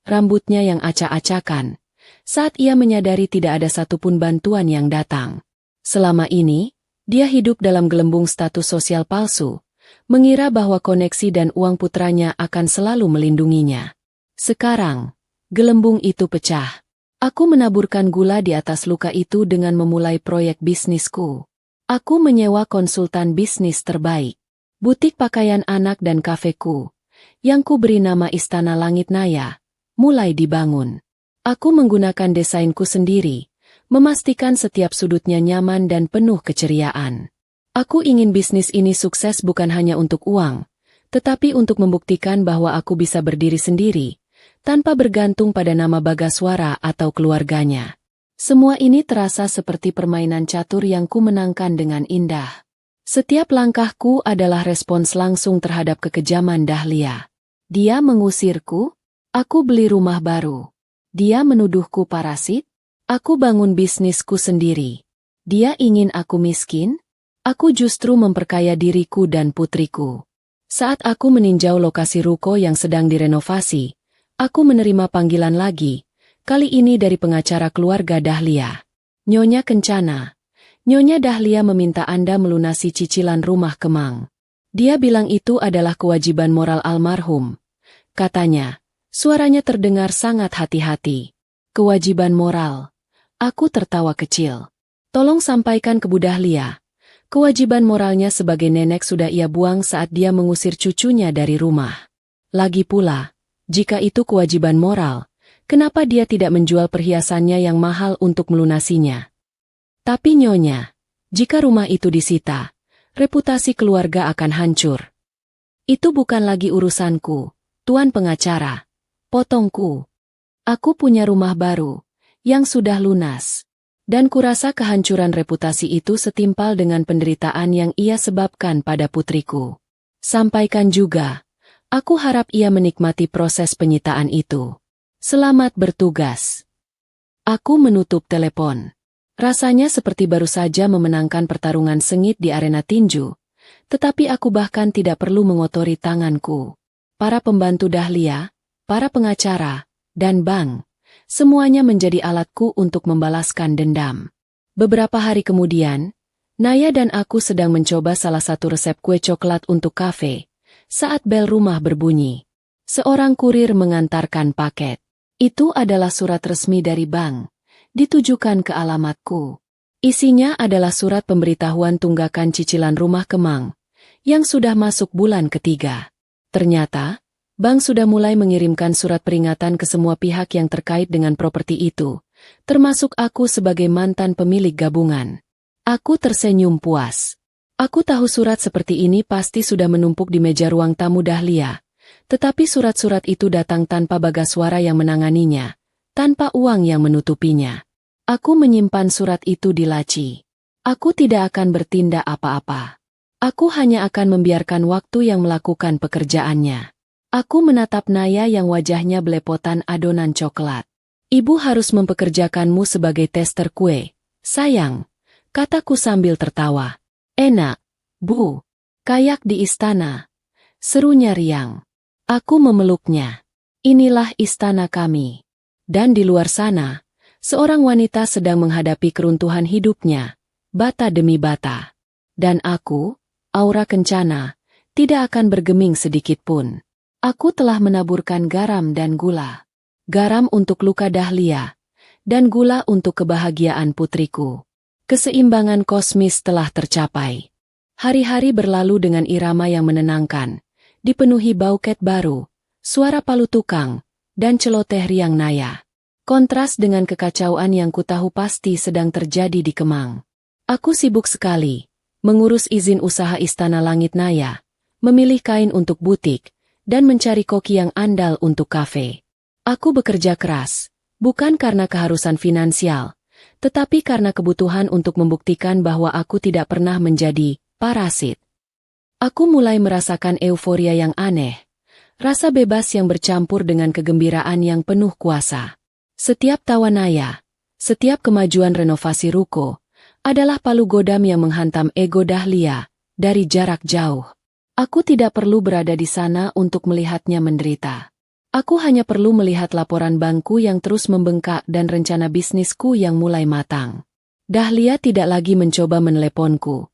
rambutnya yang acak-acakan, saat ia menyadari tidak ada satupun bantuan yang datang. Selama ini, dia hidup dalam gelembung status sosial palsu, mengira bahwa koneksi dan uang putranya akan selalu melindunginya. Sekarang, gelembung itu pecah. Aku menaburkan gula di atas luka itu dengan memulai proyek bisnisku. Aku menyewa konsultan bisnis terbaik. Butik pakaian anak dan kafeku, yang ku beri nama Istana Langit Naya, mulai dibangun. Aku menggunakan desainku sendiri, memastikan setiap sudutnya nyaman dan penuh keceriaan. Aku ingin bisnis ini sukses bukan hanya untuk uang, tetapi untuk membuktikan bahwa aku bisa berdiri sendiri, tanpa bergantung pada nama Bagaswara atau keluarganya. Semua ini terasa seperti permainan catur yang ku menangkan dengan indah. Setiap langkahku adalah respons langsung terhadap kekejaman Dahlia. Dia mengusirku, aku beli rumah baru. Dia menuduhku parasit, aku bangun bisnisku sendiri. Dia ingin aku miskin, aku justru memperkaya diriku dan putriku. Saat aku meninjau lokasi ruko yang sedang direnovasi, aku menerima panggilan lagi, kali ini dari pengacara keluarga Dahlia. Nyonya Kencana. Nyonya Dahlia meminta Anda melunasi cicilan rumah Kemang. Dia bilang itu adalah kewajiban moral almarhum. Katanya, suaranya terdengar sangat hati-hati. Kewajiban moral. Aku tertawa kecil. Tolong sampaikan ke Bu Dahlia. Kewajiban moralnya sebagai nenek sudah ia buang saat dia mengusir cucunya dari rumah. Lagi pula, jika itu kewajiban moral, kenapa dia tidak menjual perhiasannya yang mahal untuk melunasinya? Tapi Nyonya, jika rumah itu disita, reputasi keluarga akan hancur. Itu bukan lagi urusanku, Tuan Pengacara. Potongku. Aku punya rumah baru, yang sudah lunas. Dan kurasa kehancuran reputasi itu setimpal dengan penderitaan yang ia sebabkan pada putriku. Sampaikan juga, aku harap ia menikmati proses penyitaan itu. Selamat bertugas. Aku menutup telepon. Rasanya seperti baru saja memenangkan pertarungan sengit di arena tinju, tetapi aku bahkan tidak perlu mengotori tanganku. Para pembantu Dahlia, para pengacara, dan bank, semuanya menjadi alatku untuk membalaskan dendam. Beberapa hari kemudian, Naya dan aku sedang mencoba salah satu resep kue coklat untuk kafe, saat bel rumah berbunyi. Seorang kurir mengantarkan paket. Itu adalah surat resmi dari bank, ditujukan ke alamatku. Isinya adalah surat pemberitahuan tunggakan cicilan rumah Kemang, yang sudah masuk bulan ketiga. Ternyata, bank sudah mulai mengirimkan surat peringatan ke semua pihak yang terkait dengan properti itu, termasuk aku sebagai mantan pemilik gabungan. Aku tersenyum puas. Aku tahu surat seperti ini pasti sudah menumpuk di meja ruang tamu Dahlia, tetapi surat-surat itu datang tanpa Bagaswara yang menanganinya, tanpa uang yang menutupinya. Aku menyimpan surat itu di laci. Aku tidak akan bertindak apa-apa. Aku hanya akan membiarkan waktu yang melakukan pekerjaannya. Aku menatap Naya yang wajahnya belepotan adonan coklat. Ibu harus mempekerjakanmu sebagai tester kue, sayang, kataku sambil tertawa. Enak, Bu. Kayak di istana. Serunya riang. Aku memeluknya. Inilah istana kami. Dan di luar sana, seorang wanita sedang menghadapi keruntuhan hidupnya, bata demi bata. Dan aku, Aura Kencana, tidak akan bergeming sedikit pun. Aku telah menaburkan garam dan gula. Garam untuk luka Dahlia, dan gula untuk kebahagiaan putriku. Keseimbangan kosmis telah tercapai. Hari-hari berlalu dengan irama yang menenangkan, dipenuhi bauket baru, suara palu tukang, dan celoteh riang Naya. Kontras dengan kekacauan yang kutahu pasti sedang terjadi di Kemang. Aku sibuk sekali, mengurus izin usaha Istana Langit Naya, memilih kain untuk butik, dan mencari koki yang andal untuk kafe. Aku bekerja keras, bukan karena keharusan finansial, tetapi karena kebutuhan untuk membuktikan bahwa aku tidak pernah menjadi parasit. Aku mulai merasakan euforia yang aneh, rasa bebas yang bercampur dengan kegembiraan yang penuh kuasa. Setiap tawa Naya, setiap kemajuan renovasi ruko, adalah palu godam yang menghantam ego Dahlia dari jarak jauh. Aku tidak perlu berada di sana untuk melihatnya menderita. Aku hanya perlu melihat laporan bankku yang terus membengkak dan rencana bisnisku yang mulai matang. Dahlia tidak lagi mencoba meneleponku.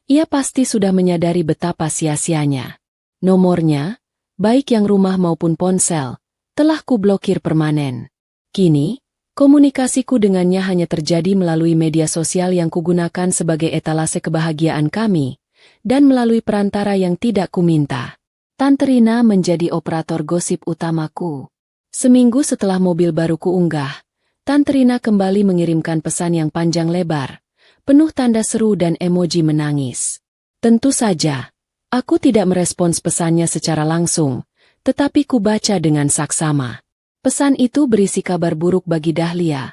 Ia pasti sudah menyadari betapa sia-sianya. Nomornya, baik yang rumah maupun ponsel, telah kublokir permanen. Kini, komunikasiku dengannya hanya terjadi melalui media sosial yang kugunakan sebagai etalase kebahagiaan kami, dan melalui perantara yang tidak kuminta. Tante Rina menjadi operator gosip utamaku. Seminggu setelah mobil baru kuunggah, Tante Rina kembali mengirimkan pesan yang panjang lebar, penuh tanda seru dan emoji menangis. Tentu saja, aku tidak merespons pesannya secara langsung, tetapi kubaca dengan saksama. Pesan itu berisi kabar buruk bagi Dahlia,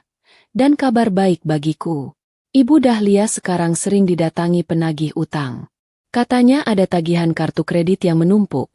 dan kabar baik bagiku. Ibu Dahlia sekarang sering didatangi penagih utang. Katanya ada tagihan kartu kredit yang menumpuk,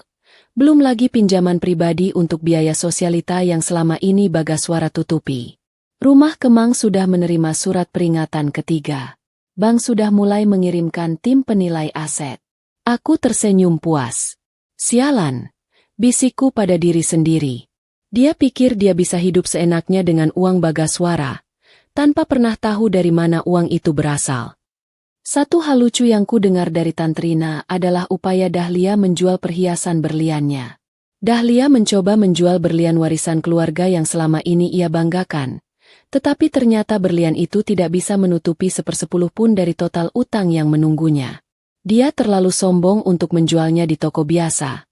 belum lagi pinjaman pribadi untuk biaya sosialita yang selama ini Bagaswara tutupi. Rumah Kemang sudah menerima surat peringatan ketiga. Bank sudah mulai mengirimkan tim penilai aset. Aku tersenyum puas. Sialan, bisikku pada diri sendiri. Dia pikir dia bisa hidup seenaknya dengan uang Bagaswara, tanpa pernah tahu dari mana uang itu berasal. Satu hal lucu yang ku dengar dari Tante Rina adalah upaya Dahlia menjual perhiasan berliannya. Dahlia mencoba menjual berlian warisan keluarga yang selama ini ia banggakan, Tetapi ternyata berlian itu tidak bisa menutupi 1/10 pun dari total utang yang menunggunya. Dia terlalu sombong untuk menjualnya di toko biasa,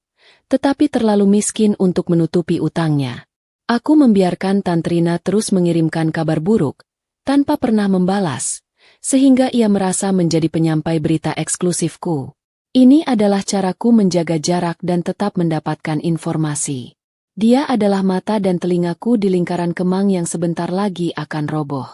tetapi terlalu miskin untuk menutupi utangnya. Aku membiarkan Tantrina terus mengirimkan kabar buruk, tanpa pernah membalas, sehingga ia merasa menjadi penyampai berita eksklusifku. Ini adalah caraku menjaga jarak dan tetap mendapatkan informasi. Dia adalah mata dan telingaku di lingkaran kemang yang sebentar lagi akan roboh.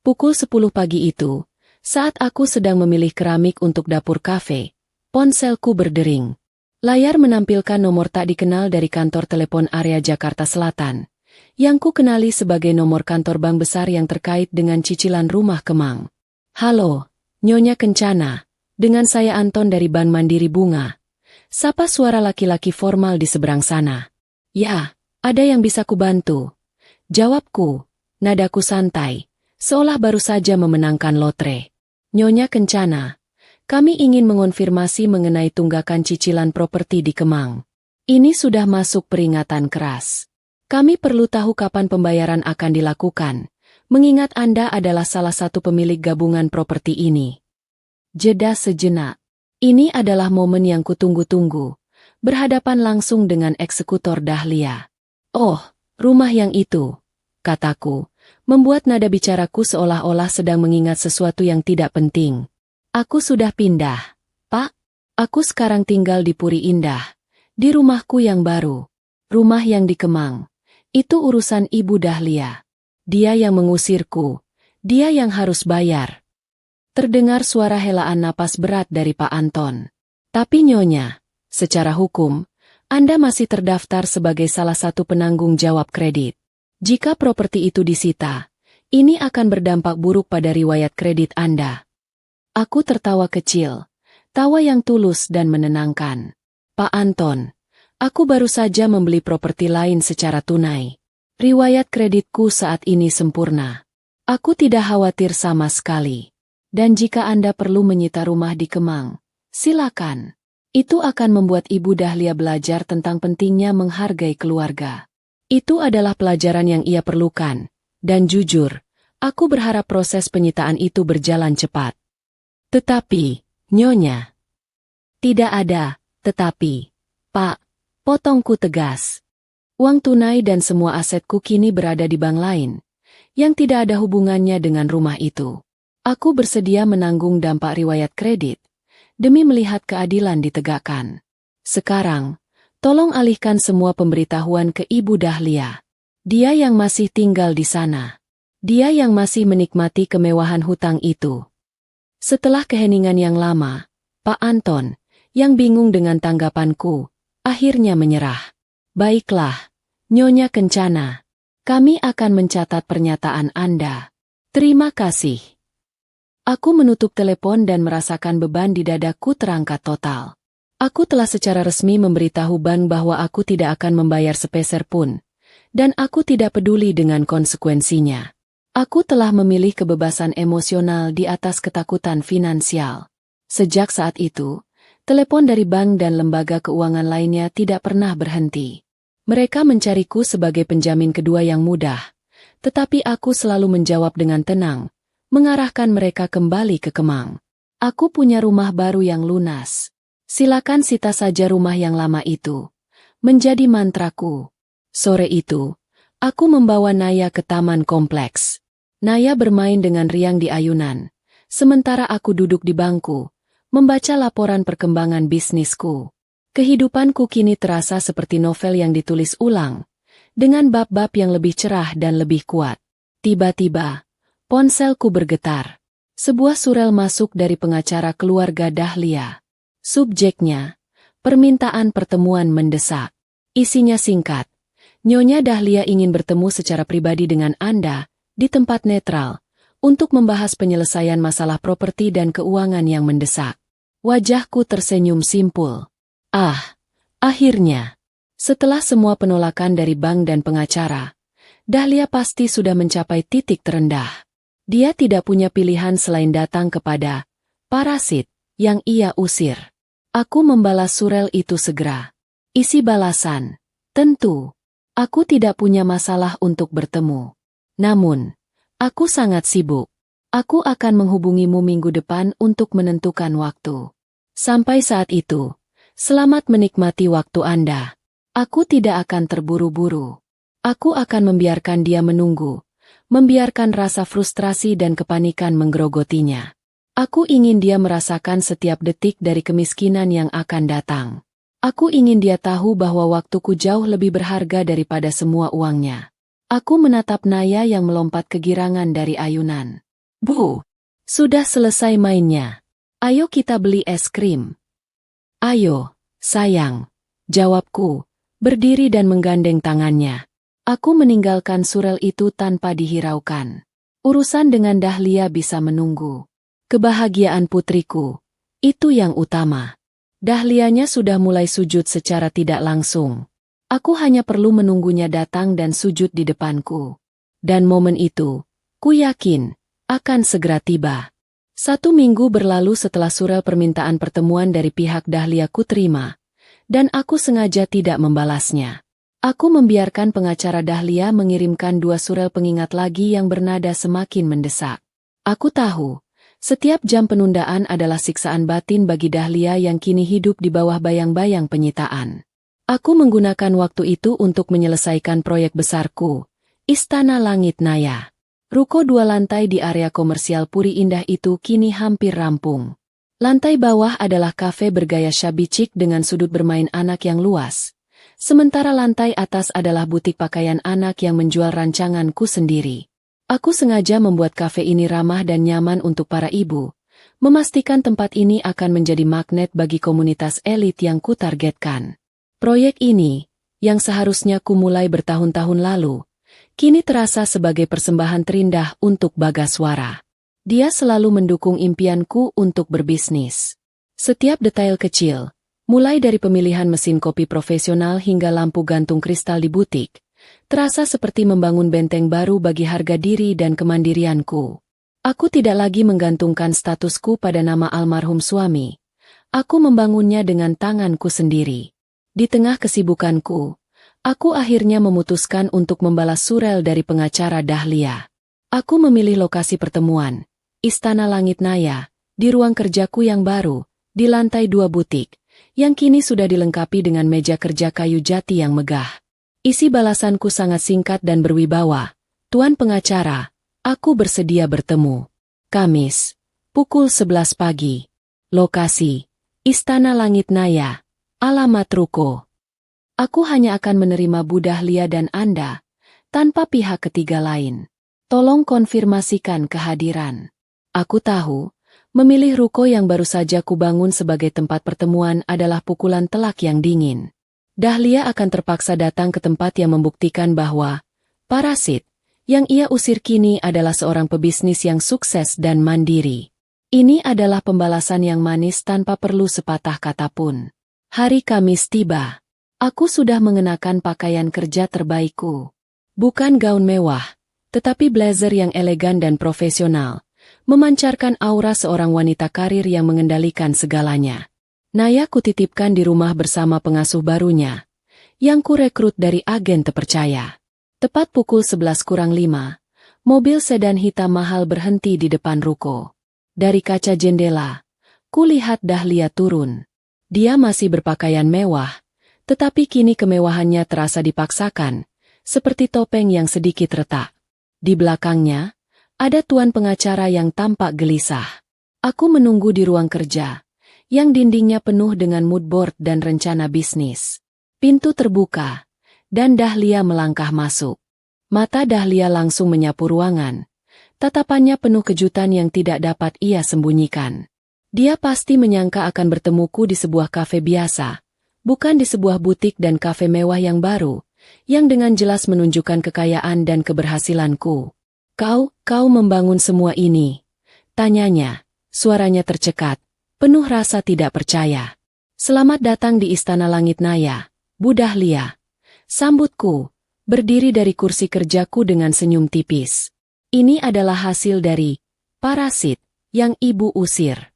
Pukul 10 pagi itu, saat aku sedang memilih keramik untuk dapur kafe, ponselku berdering. Layar menampilkan nomor tak dikenal dari kantor telepon area Jakarta Selatan, yang ku kenali sebagai nomor kantor bank besar yang terkait dengan cicilan rumah Kemang. Halo, Nyonya Kencana, dengan saya Anton dari Bank Mandiri Bunga. Sapa suara laki-laki formal di seberang sana. Ya, ada yang bisa kubantu. Jawabku, nadaku santai, seolah baru saja memenangkan lotre. Nyonya Kencana, kami ingin mengonfirmasi mengenai tunggakan cicilan properti di Kemang. Ini sudah masuk peringatan keras. Kami perlu tahu kapan pembayaran akan dilakukan, mengingat Anda adalah salah satu pemilik gabungan properti ini. Jeda sejenak. Ini adalah momen yang kutunggu-tunggu, berhadapan langsung dengan eksekutor Dahlia. Oh, rumah yang itu, kataku, membuat nada bicaraku seolah-olah sedang mengingat sesuatu yang tidak penting. Aku sudah pindah, Pak. Aku sekarang tinggal di Puri Indah, di rumahku yang baru. Rumah yang di Kemang. Itu urusan Ibu Dahlia. Dia yang mengusirku. Dia yang harus bayar. Terdengar suara helaan napas berat dari Pak Anton. Tapi Nyonya, secara hukum, Anda masih terdaftar sebagai salah satu penanggung jawab kredit. Jika properti itu disita, ini akan berdampak buruk pada riwayat kredit Anda. Aku tertawa kecil, tawa yang tulus dan menenangkan. Pak Anton, aku baru saja membeli properti lain secara tunai. Riwayat kreditku saat ini sempurna. Aku tidak khawatir sama sekali. Dan jika Anda perlu menyita rumah di Kemang, silakan. Itu akan membuat Ibu Dahlia belajar tentang pentingnya menghargai keluarga. Itu adalah pelajaran yang ia perlukan. Dan jujur, aku berharap proses penyitaan itu berjalan cepat. Tetapi, Nyonya, tidak ada, tetapi, Pak, potongku tegas. Uang tunai dan semua asetku kini berada di bank lain, yang tidak ada hubungannya dengan rumah itu. Aku bersedia menanggung dampak riwayat kredit, demi melihat keadilan ditegakkan. Sekarang, tolong alihkan semua pemberitahuan ke Ibu Dahlia. Dia yang masih tinggal di sana. Dia yang masih menikmati kemewahan hutang itu. Setelah keheningan yang lama, Pak Anton, yang bingung dengan tanggapanku, akhirnya menyerah. Baiklah, Nyonya Kencana. Kami akan mencatat pernyataan Anda. Terima kasih. Aku menutup telepon dan merasakan beban di dadaku terangkat total. Aku telah secara resmi memberitahu bank bahwa aku tidak akan membayar sepeser pun, dan aku tidak peduli dengan konsekuensinya. Aku telah memilih kebebasan emosional di atas ketakutan finansial. Sejak saat itu, telepon dari bank dan lembaga keuangan lainnya tidak pernah berhenti. Mereka mencariku sebagai penjamin kedua yang mudah, tetapi aku selalu menjawab dengan tenang, mengarahkan mereka kembali ke Kemang. Aku punya rumah baru yang lunas. Silakan sita saja rumah yang lama itu. Menjadi mantraku. Sore itu, aku membawa Naya ke taman kompleks. Naya bermain dengan riang di ayunan, sementara aku duduk di bangku, membaca laporan perkembangan bisnisku. Kehidupanku kini terasa seperti novel yang ditulis ulang, dengan bab-bab yang lebih cerah dan lebih kuat. Tiba-tiba, ponselku bergetar. Sebuah surel masuk dari pengacara keluarga Dahlia. Subjeknya, permintaan pertemuan mendesak. Isinya singkat. Nyonya Dahlia ingin bertemu secara pribadi dengan Anda, di tempat netral, untuk membahas penyelesaian masalah properti dan keuangan yang mendesak. Wajahku tersenyum simpul. Ah, akhirnya. Setelah semua penolakan dari bank dan pengacara, Dahlia pasti sudah mencapai titik terendah. Dia tidak punya pilihan selain datang kepada parasit yang ia usir. Aku membalas surel itu segera. Isi balasan, tentu. Aku tidak punya masalah untuk bertemu. Namun, Aku sangat sibuk. Aku akan menghubungimu minggu depan untuk menentukan waktu. Sampai saat itu, selamat menikmati waktu Anda. Aku tidak akan terburu-buru. Aku akan membiarkan dia menunggu, membiarkan rasa frustrasi dan kepanikan menggerogotinya. Aku ingin dia merasakan setiap detik dari kemiskinan yang akan datang. Aku ingin dia tahu bahwa waktuku jauh lebih berharga daripada semua uangnya. Aku menatap Naya yang melompat kegirangan dari ayunan. Bu, sudah selesai mainnya. Ayo kita beli es krim. Ayo, sayang, jawabku, berdiri dan menggandeng tangannya. Aku meninggalkan surel itu tanpa dihiraukan. Urusan dengan Dahlia bisa menunggu. Kebahagiaan putriku, itu yang utama. Dahlianya sudah mulai sujud secara tidak langsung. Aku hanya perlu menunggunya datang dan sujud di depanku. Dan momen itu, ku yakin, akan segera tiba. 1 minggu berlalu setelah surel permintaan pertemuan dari pihak Dahlia ku terima, dan aku sengaja tidak membalasnya. Aku membiarkan pengacara Dahlia mengirimkan 2 surel pengingat lagi yang bernada semakin mendesak. Aku tahu, setiap jam penundaan adalah siksaan batin bagi Dahlia yang kini hidup di bawah bayang-bayang penyitaan. Aku menggunakan waktu itu untuk menyelesaikan proyek besarku, Istana Langit Naya. Ruko 2 lantai di area komersial Puri Indah itu kini hampir rampung. Lantai bawah adalah kafe bergaya shabby chic dengan sudut bermain anak yang luas. Sementara lantai atas adalah butik pakaian anak yang menjual rancanganku sendiri. Aku sengaja membuat kafe ini ramah dan nyaman untuk para ibu, memastikan tempat ini akan menjadi magnet bagi komunitas elit yang kutargetkan. Proyek ini, yang seharusnya kumulai bertahun-tahun lalu, kini terasa sebagai persembahan terindah untuk Bagaswara. Dia selalu mendukung impianku untuk berbisnis. Setiap detail kecil, mulai dari pemilihan mesin kopi profesional hingga lampu gantung kristal di butik, terasa seperti membangun benteng baru bagi harga diri dan kemandirianku. Aku tidak lagi menggantungkan statusku pada nama almarhum suami. Aku membangunnya dengan tanganku sendiri. Di tengah kesibukanku, aku akhirnya memutuskan untuk membalas surel dari pengacara Dahlia. Aku memilih lokasi pertemuan, Istana Langit Naya, di ruang kerjaku yang baru, di lantai 2 butik, yang kini sudah dilengkapi dengan meja kerja kayu jati yang megah. Isi balasanku sangat singkat dan berwibawa. Tuan pengacara, aku bersedia bertemu. Kamis, pukul 11 pagi. Lokasi, Istana Langit Naya, alamat ruko. Aku hanya akan menerima Bu Dahlia dan Anda, tanpa pihak ketiga lain. Tolong konfirmasikan kehadiran. Aku tahu, memilih ruko yang baru saja kubangun sebagai tempat pertemuan adalah pukulan telak yang dingin. Dahlia akan terpaksa datang ke tempat yang membuktikan bahwa parasit yang ia usir kini adalah seorang pebisnis yang sukses dan mandiri. Ini adalah pembalasan yang manis tanpa perlu sepatah kata pun. Hari Kamis tiba. Aku sudah mengenakan pakaian kerja terbaikku. Bukan gaun mewah, tetapi blazer yang elegan dan profesional, memancarkan aura seorang wanita karir yang mengendalikan segalanya. Naya kutitipkan di rumah bersama pengasuh barunya, yang kurekrut dari agen terpercaya. Tepat pukul 11:05, mobil sedan hitam mahal berhenti di depan ruko. Dari kaca jendela, kulihat Dahlia turun. Dia masih berpakaian mewah, tetapi kini kemewahannya terasa dipaksakan, seperti topeng yang sedikit retak. Di belakangnya, ada tuan pengacara yang tampak gelisah. Aku menunggu di ruang kerja, yang dindingnya penuh dengan mood board dan rencana bisnis. Pintu terbuka, dan Dahlia melangkah masuk. Mata Dahlia langsung menyapu ruangan. Tatapannya penuh kejutan yang tidak dapat ia sembunyikan. Dia pasti menyangka akan bertemuku di sebuah kafe biasa, bukan di sebuah butik dan kafe mewah yang baru, yang dengan jelas menunjukkan kekayaan dan keberhasilanku. Kau membangun semua ini? Tanyanya, suaranya tercekat, penuh rasa tidak percaya. Selamat datang di Istana Langit Naya, Bu Dahlia. Sambutku, berdiri dari kursi kerjaku dengan senyum tipis. Ini adalah hasil dari parasit yang ibu usir.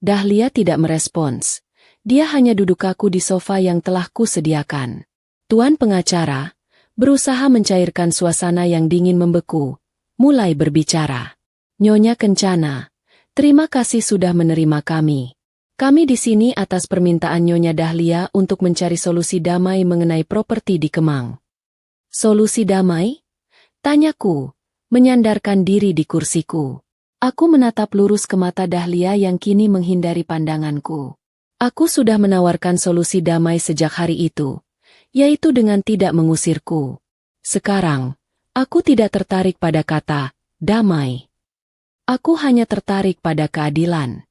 Dahlia tidak merespons. Dia hanya duduk kaku di sofa yang telah kusediakan. Tuan pengacara berusaha mencairkan suasana yang dingin membeku, mulai berbicara. Nyonya Kencana, terima kasih sudah menerima kami. Kami di sini atas permintaan Nyonya Dahlia untuk mencari solusi damai mengenai properti di Kemang. Solusi damai? Tanyaku, menyandarkan diri di kursiku. Aku menatap lurus ke mata Dahlia yang kini menghindari pandanganku. Aku sudah menawarkan solusi damai sejak hari itu, yaitu dengan tidak mengusirku. Sekarang, aku tidak tertarik pada kata damai. Aku hanya tertarik pada keadilan.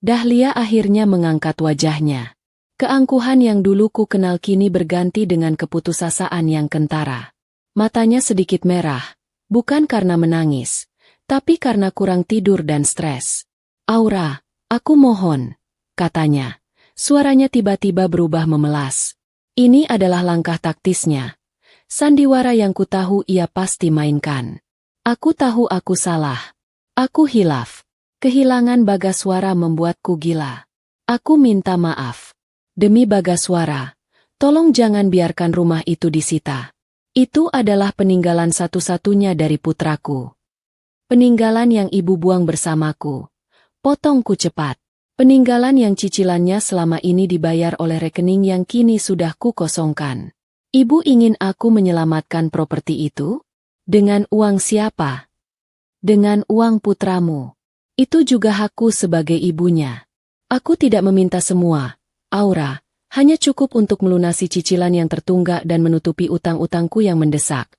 Dahlia akhirnya mengangkat wajahnya. Keangkuhan yang dulu ku kenal kini berganti dengan keputusasaan yang kentara. Matanya sedikit merah, bukan karena menangis, tapi karena kurang tidur dan stres. Aura, aku mohon, katanya. Suaranya tiba-tiba berubah memelas. Ini adalah langkah taktisnya. Sandiwara yang ku tahu ia pasti mainkan. Aku tahu aku salah. Aku hilaf. Kehilangan Bagaswara membuatku gila. Aku minta maaf. Demi Bagaswara, tolong jangan biarkan rumah itu disita. Itu adalah peninggalan satu-satunya dari putraku. Peninggalan yang ibu buang bersamaku. Potongku cepat. Peninggalan yang cicilannya selama ini dibayar oleh rekening yang kini sudah ku kosongkan. Ibu ingin aku menyelamatkan properti itu? Dengan uang siapa? Dengan uang putramu. Itu juga hakku sebagai ibunya. Aku tidak meminta semua, Aura, hanya cukup untuk melunasi cicilan yang tertunggak dan menutupi utang-utangku yang mendesak.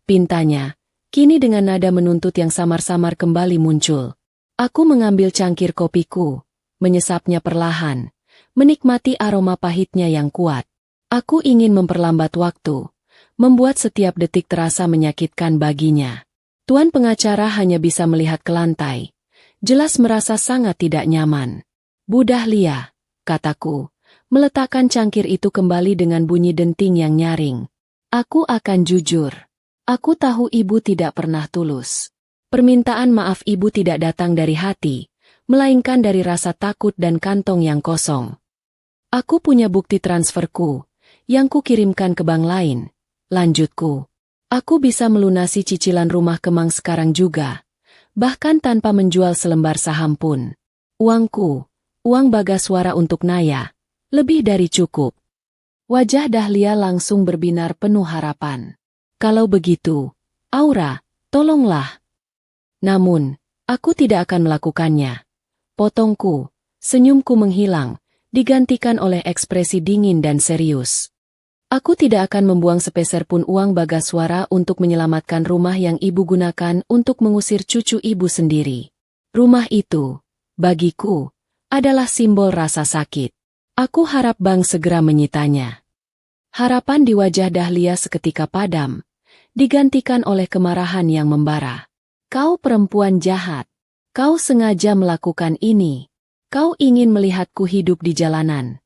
Pintanya, kini dengan nada menuntut yang samar-samar kembali muncul. Aku mengambil cangkir kopiku, menyesapnya perlahan, menikmati aroma pahitnya yang kuat. Aku ingin memperlambat waktu, membuat setiap detik terasa menyakitkan baginya. Tuan pengacara hanya bisa melihat ke lantai. Jelas merasa sangat tidak nyaman. Bu Dahlia, kataku, meletakkan cangkir itu kembali dengan bunyi denting yang nyaring. Aku akan jujur. Aku tahu ibu tidak pernah tulus. Permintaan maaf ibu tidak datang dari hati, melainkan dari rasa takut dan kantong yang kosong. Aku punya bukti transferku, yang ku kirimkan ke bank lain. Lanjutku. Aku bisa melunasi cicilan rumah Kemang sekarang juga, bahkan tanpa menjual selembar saham pun. Uangku, uang Bagaswara untuk Naya, lebih dari cukup. Wajah Dahlia langsung berbinar penuh harapan. Kalau begitu, Aura, tolonglah. Namun, aku tidak akan melakukannya. Potongku, senyumku menghilang, digantikan oleh ekspresi dingin dan serius. Aku tidak akan membuang sepeser pun uang Bagaswara untuk menyelamatkan rumah yang ibu gunakan untuk mengusir cucu ibu sendiri. Rumah itu, bagiku, adalah simbol rasa sakit. Aku harap bank segera menyitanya. Harapan di wajah Dahlia seketika padam, digantikan oleh kemarahan yang membara. Kau perempuan jahat. Kau sengaja melakukan ini. Kau ingin melihatku hidup di jalanan.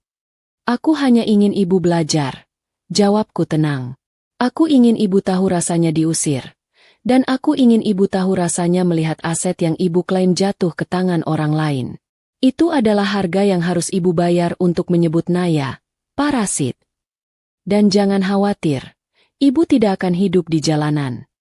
Aku hanya ingin ibu belajar. Jawabku tenang. Aku ingin ibu tahu rasanya diusir. Dan aku ingin ibu tahu rasanya melihat aset yang ibu klaim jatuh ke tangan orang lain. Itu adalah harga yang harus ibu bayar untuk menyebut Naya, parasit. Dan jangan khawatir, ibu tidak akan hidup di jalanan.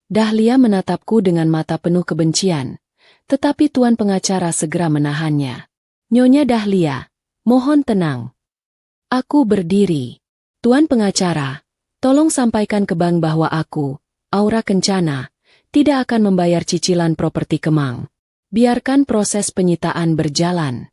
Dahlia menatapku dengan mata penuh kebencian, tetapi tuan pengacara segera menahannya. Nyonya Dahlia, mohon tenang. Aku berdiri. Tuan pengacara, tolong sampaikan ke bank bahwa aku, Aura Kencana, tidak akan membayar cicilan properti Kemang. Biarkan proses penyitaan berjalan.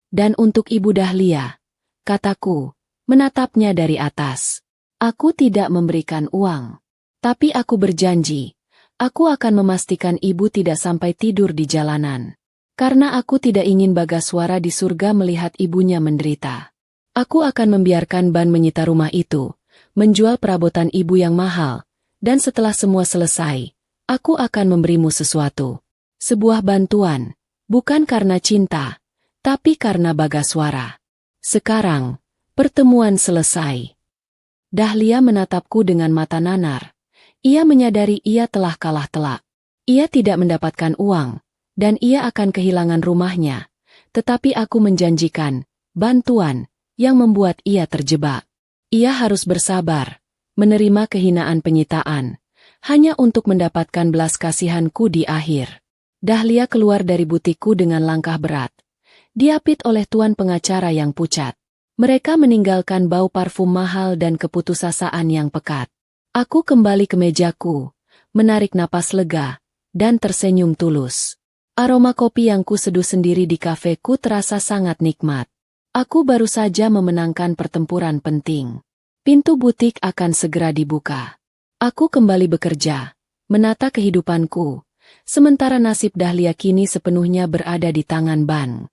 Dan untuk Ibu Dahlia, kataku, menatapnya dari atas. Aku tidak memberikan uang. Tapi aku berjanji, aku akan memastikan ibu tidak sampai tidur di jalanan. Karena aku tidak ingin Bagaswara di surga melihat ibunya menderita. Aku akan membiarkan ban menyita rumah itu, menjual perabotan ibu yang mahal, dan setelah semua selesai, aku akan memberimu sesuatu. Sebuah bantuan, bukan karena cinta, tapi karena Bagaswara. Sekarang, pertemuan selesai. Dahlia menatapku dengan mata nanar. Ia menyadari ia telah kalah telak. Ia tidak mendapatkan uang, dan ia akan kehilangan rumahnya. Tetapi aku menjanjikan bantuan yang membuat ia terjebak. Ia harus bersabar, menerima kehinaan penyitaan, hanya untuk mendapatkan belas kasihanku di akhir. Dahlia keluar dari butikku dengan langkah berat. Diapit oleh tuan pengacara yang pucat. Mereka meninggalkan bau parfum mahal dan keputusasaan yang pekat. Aku kembali ke mejaku, menarik napas lega, dan tersenyum tulus. Aroma kopi yang ku seduh sendiri di kafeku terasa sangat nikmat. Aku baru saja memenangkan pertempuran penting. Pintu butik akan segera dibuka. Aku kembali bekerja, menata kehidupanku. Sementara nasib Dahlia kini sepenuhnya berada di tangan Ban.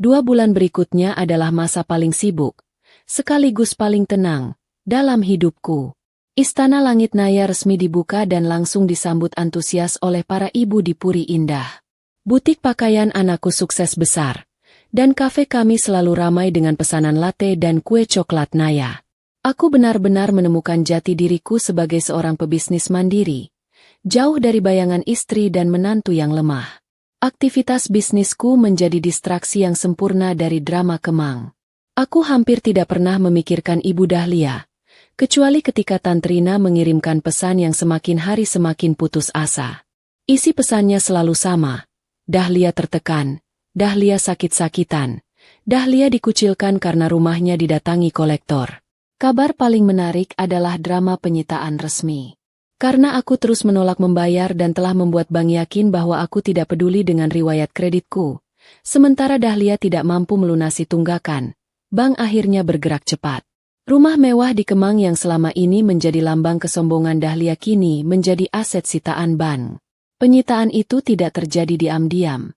2 bulan berikutnya adalah masa paling sibuk, sekaligus paling tenang, dalam hidupku. Istana Langit Naya resmi dibuka dan langsung disambut antusias oleh para ibu di Puri Indah. Butik pakaian anakku sukses besar, dan kafe kami selalu ramai dengan pesanan latte dan kue coklat Naya. Aku benar-benar menemukan jati diriku sebagai seorang pebisnis mandiri. Jauh dari bayangan istri dan menantu yang lemah. Aktivitas bisnisku menjadi distraksi yang sempurna dari drama Kemang. Aku hampir tidak pernah memikirkan Ibu Dahlia, kecuali ketika Tantrina mengirimkan pesan yang semakin hari semakin putus asa. Isi pesannya selalu sama. Dahlia tertekan, Dahlia sakit-sakitan, Dahlia dikucilkan karena rumahnya didatangi kolektor. Kabar paling menarik adalah drama penyitaan resmi. Karena aku terus menolak membayar dan telah membuat bank yakin bahwa aku tidak peduli dengan riwayat kreditku, sementara Dahlia tidak mampu melunasi tunggakan, bank akhirnya bergerak cepat. Rumah mewah di Kemang yang selama ini menjadi lambang kesombongan Dahlia kini menjadi aset sitaan bank. Penyitaan itu tidak terjadi diam-diam.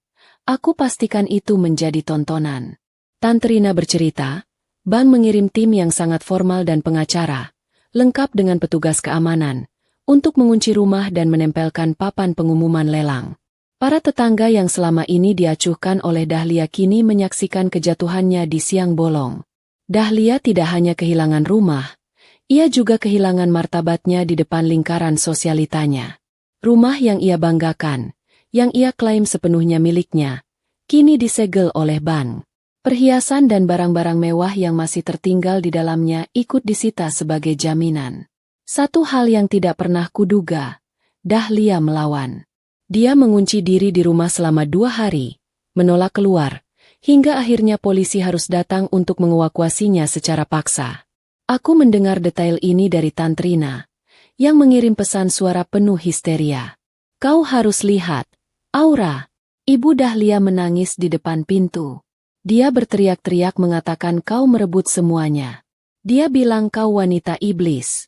Aku pastikan itu menjadi tontonan. Tantrina bercerita, bank mengirim tim yang sangat formal dan pengacara, lengkap dengan petugas keamanan, untuk mengunci rumah dan menempelkan papan pengumuman lelang. Para tetangga yang selama ini diacuhkan oleh Dahlia kini menyaksikan kejatuhannya di siang bolong. Dahlia tidak hanya kehilangan rumah, ia juga kehilangan martabatnya di depan lingkaran sosialitanya. Rumah yang ia banggakan, yang ia klaim sepenuhnya miliknya, kini disegel oleh bank. Perhiasan dan barang-barang mewah yang masih tertinggal di dalamnya ikut disita sebagai jaminan. Satu hal yang tidak pernah kuduga, Dahlia melawan. Dia mengunci diri di rumah selama 2 hari, menolak keluar, hingga akhirnya polisi harus datang untuk mengevakuasinya secara paksa. Aku mendengar detail ini dari Tantrina, yang mengirim pesan suara penuh histeria. Kau harus lihat, Aura. Ibu Dahlia menangis di depan pintu. Dia berteriak-teriak mengatakan kau merebut semuanya. Dia bilang kau wanita iblis.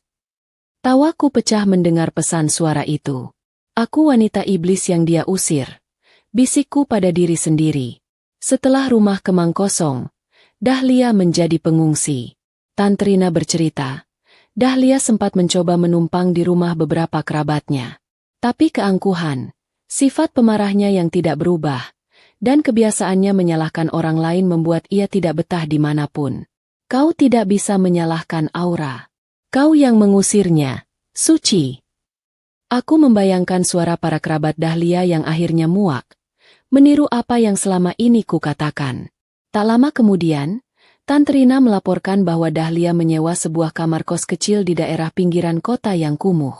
Tawaku pecah mendengar pesan suara itu. Aku wanita iblis yang dia usir. Bisikku pada diri sendiri. Setelah rumah Kemang kosong, Dahlia menjadi pengungsi. Tantrina bercerita, Dahlia sempat mencoba menumpang di rumah beberapa kerabatnya. Tapi keangkuhan, sifat pemarahnya yang tidak berubah, dan kebiasaannya menyalahkan orang lain membuat ia tidak betah dimanapun. Kau tidak bisa menyalahkan Aura. Kau yang mengusirnya, Suci. Aku membayangkan suara para kerabat Dahlia yang akhirnya muak, meniru apa yang selama ini kukatakan. Tak lama kemudian, Tantrina melaporkan bahwa Dahlia menyewa sebuah kamar kos kecil di daerah pinggiran kota yang kumuh.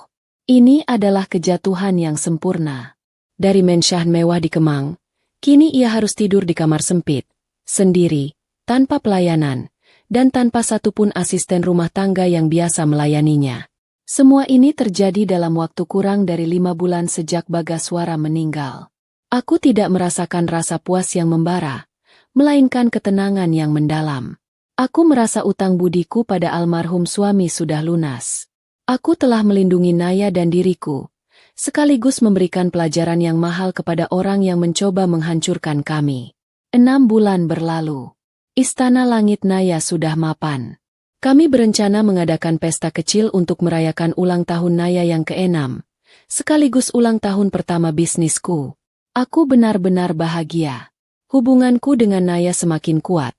Ini adalah kejatuhan yang sempurna. Dari mensah mewah di Kemang, kini ia harus tidur di kamar sempit, sendiri, tanpa pelayanan, dan tanpa satupun asisten rumah tangga yang biasa melayaninya. Semua ini terjadi dalam waktu kurang dari 5 bulan sejak Bagaswara meninggal. Aku tidak merasakan rasa puas yang membara, melainkan ketenangan yang mendalam. Aku merasa utang budiku pada almarhum suami sudah lunas. Aku telah melindungi Naya dan diriku, sekaligus memberikan pelajaran yang mahal kepada orang yang mencoba menghancurkan kami. 6 bulan berlalu. Istana Langit Naya sudah mapan. Kami berencana mengadakan pesta kecil untuk merayakan ulang tahun Naya yang ke-6, sekaligus ulang tahun pertama bisnisku. Aku benar-benar bahagia. Hubunganku dengan Naya semakin kuat,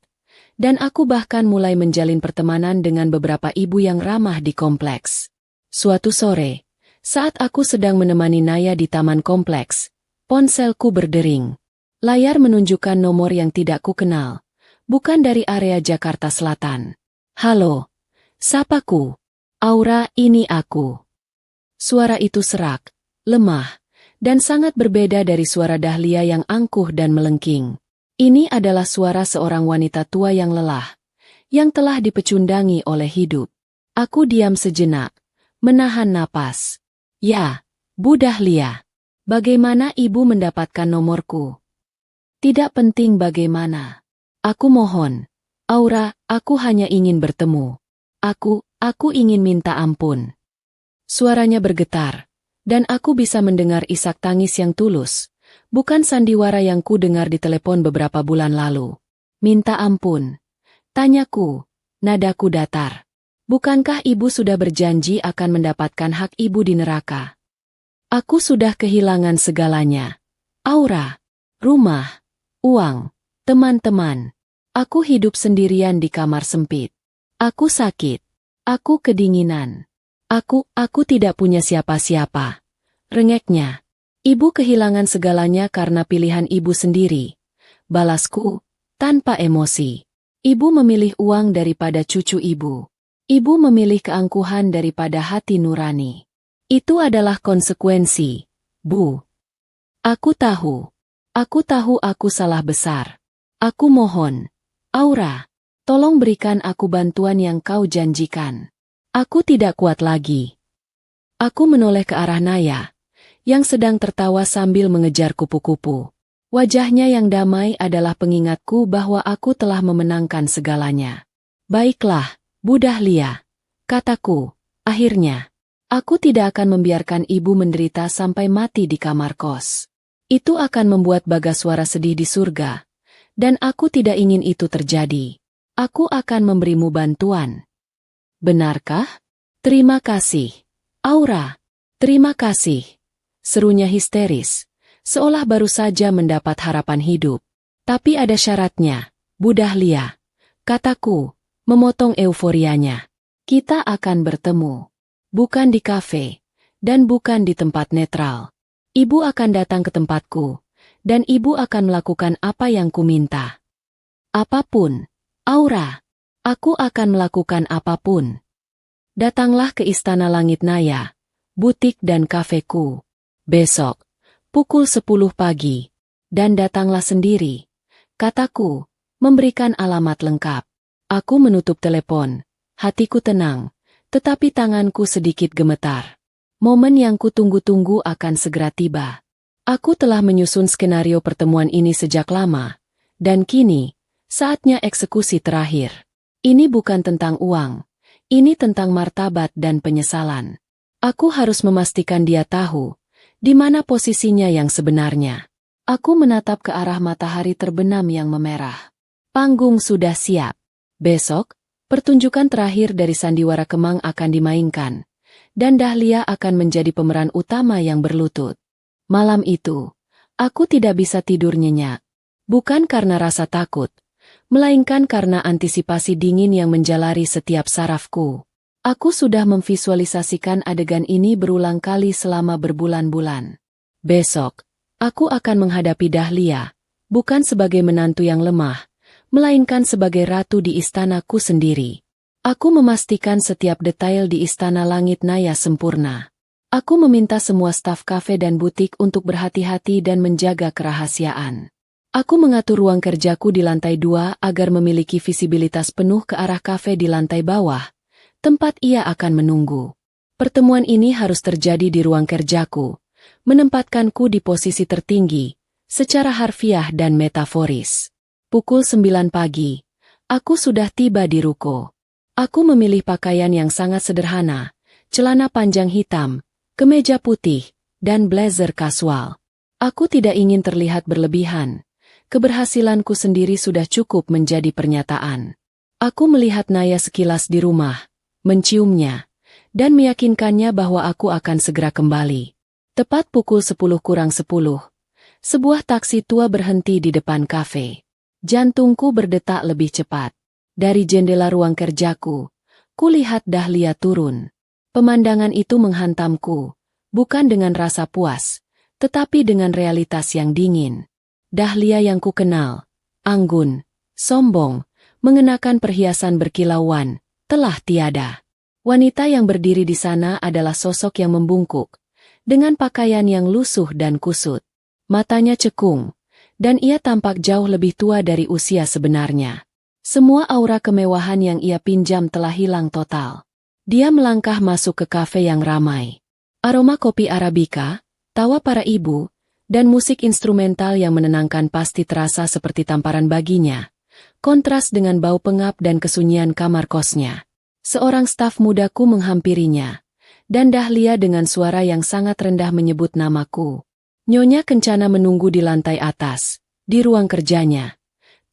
dan aku bahkan mulai menjalin pertemanan dengan beberapa ibu yang ramah di kompleks. Suatu sore, saat aku sedang menemani Naya di taman kompleks, ponselku berdering. Layar menunjukkan nomor yang tidak kukenal, bukan dari area Jakarta Selatan. Halo, sapaku. Aura, ini aku. Suara itu serak, lemah, dan sangat berbeda dari suara Dahlia yang angkuh dan melengking. Ini adalah suara seorang wanita tua yang lelah, yang telah dipecundangi oleh hidup. Aku diam sejenak, menahan napas. Ya, Bu Dahlia. Bagaimana ibu mendapatkan nomorku? Tidak penting bagaimana. Aku mohon. Aura, aku hanya ingin bertemu. Aku ingin minta ampun. Suaranya bergetar, dan aku bisa mendengar isak tangis yang tulus, bukan sandiwara yang ku dengar di telepon beberapa bulan lalu. Minta ampun. Tanyaku, nadaku datar. Bukankah ibu sudah berjanji akan mendapatkan hak ibu di neraka? Aku sudah kehilangan segalanya. Aura, rumah, uang, teman-teman. Aku hidup sendirian di kamar sempit. Aku sakit. Aku kedinginan. Aku tidak punya siapa-siapa. Rengeknya. Ibu kehilangan segalanya karena pilihan ibu sendiri. Balasku, tanpa emosi. Ibu memilih uang daripada cucu ibu. Ibu memilih keangkuhan daripada hati nurani. Itu adalah konsekuensi, Bu. Aku tahu. Aku tahu aku salah besar. Aku mohon. Aura, tolong berikan aku bantuan yang kau janjikan. Aku tidak kuat lagi. Aku menoleh ke arah Naya, yang sedang tertawa sambil mengejar kupu-kupu. Wajahnya yang damai adalah pengingatku bahwa aku telah memenangkan segalanya. Baiklah, Bu Dahlia, kataku, akhirnya. Aku tidak akan membiarkan ibu menderita sampai mati di kamar kos. Itu akan membuat Bagaswara sedih di surga. Dan aku tidak ingin itu terjadi. Aku akan memberimu bantuan. Benarkah? Terima kasih. Aura, terima kasih. Serunya histeris, seolah baru saja mendapat harapan hidup. Tapi ada syaratnya, Bu Dahlia. Kataku, memotong euforianya. Kita akan bertemu. Bukan di kafe, dan bukan di tempat netral. Ibu akan datang ke tempatku. Dan ibu akan melakukan apa yang kuminta. Apapun, Aura, aku akan melakukan apapun. Datanglah ke Istana Langit Naya, butik dan kafeku. Besok, pukul 10 pagi. Dan datanglah sendiri. Kataku, memberikan alamat lengkap. Aku menutup telepon, hatiku tenang, tetapi tanganku sedikit gemetar. Momen yang kutunggu-tunggu akan segera tiba. Aku telah menyusun skenario pertemuan ini sejak lama, dan kini, saatnya eksekusi terakhir. Ini bukan tentang uang, ini tentang martabat dan penyesalan. Aku harus memastikan dia tahu, di mana posisinya yang sebenarnya. Aku menatap ke arah matahari terbenam yang memerah. Panggung sudah siap. Besok, pertunjukan terakhir dari Sandiwara Kemang akan dimainkan, dan Dahlia akan menjadi pemeran utama yang berlutut. Malam itu, aku tidak bisa tidur nyenyak. Bukan karena rasa takut, melainkan karena antisipasi dingin yang menjalari setiap sarafku. Aku sudah memvisualisasikan adegan ini berulang kali selama berbulan-bulan. Besok, aku akan menghadapi Dahlia, bukan sebagai menantu yang lemah, melainkan sebagai ratu di istanaku sendiri. Aku memastikan setiap detail di Istana Langit Naya sempurna. Aku meminta semua staf kafe dan butik untuk berhati-hati dan menjaga kerahasiaan. Aku mengatur ruang kerjaku di lantai 2 agar memiliki visibilitas penuh ke arah kafe di lantai bawah, tempat ia akan menunggu. Pertemuan ini harus terjadi di ruang kerjaku, menempatkanku di posisi tertinggi, secara harfiah dan metaforis. Pukul 9 pagi, aku sudah tiba di ruko. Aku memilih pakaian yang sangat sederhana, celana panjang hitam, kemeja putih, dan blazer kasual. Aku tidak ingin terlihat berlebihan. Keberhasilanku sendiri sudah cukup menjadi pernyataan. Aku melihat Naya sekilas di rumah, menciumnya, dan meyakinkannya bahwa aku akan segera kembali. Tepat pukul 10 kurang 10, sebuah taksi tua berhenti di depan kafe. Jantungku berdetak lebih cepat. Dari jendela ruang kerjaku, kulihat Dahlia turun. Pemandangan itu menghantamku, bukan dengan rasa puas, tetapi dengan realitas yang dingin. Dahlia yang kukenal, anggun, sombong, mengenakan perhiasan berkilauan, telah tiada. Wanita yang berdiri di sana adalah sosok yang membungkuk, dengan pakaian yang lusuh dan kusut. Matanya cekung, dan ia tampak jauh lebih tua dari usia sebenarnya. Semua aura kemewahan yang ia pinjam telah hilang total. Dia melangkah masuk ke kafe yang ramai. Aroma kopi Arabica, tawa para ibu, dan musik instrumental yang menenangkan pasti terasa seperti tamparan baginya. Kontras dengan bau pengap dan kesunyian kamar kosnya. Seorang staf mudaku menghampirinya, dan Dahlia dengan suara yang sangat rendah menyebut namaku. Nyonya Kencana menunggu di lantai atas, di ruang kerjanya,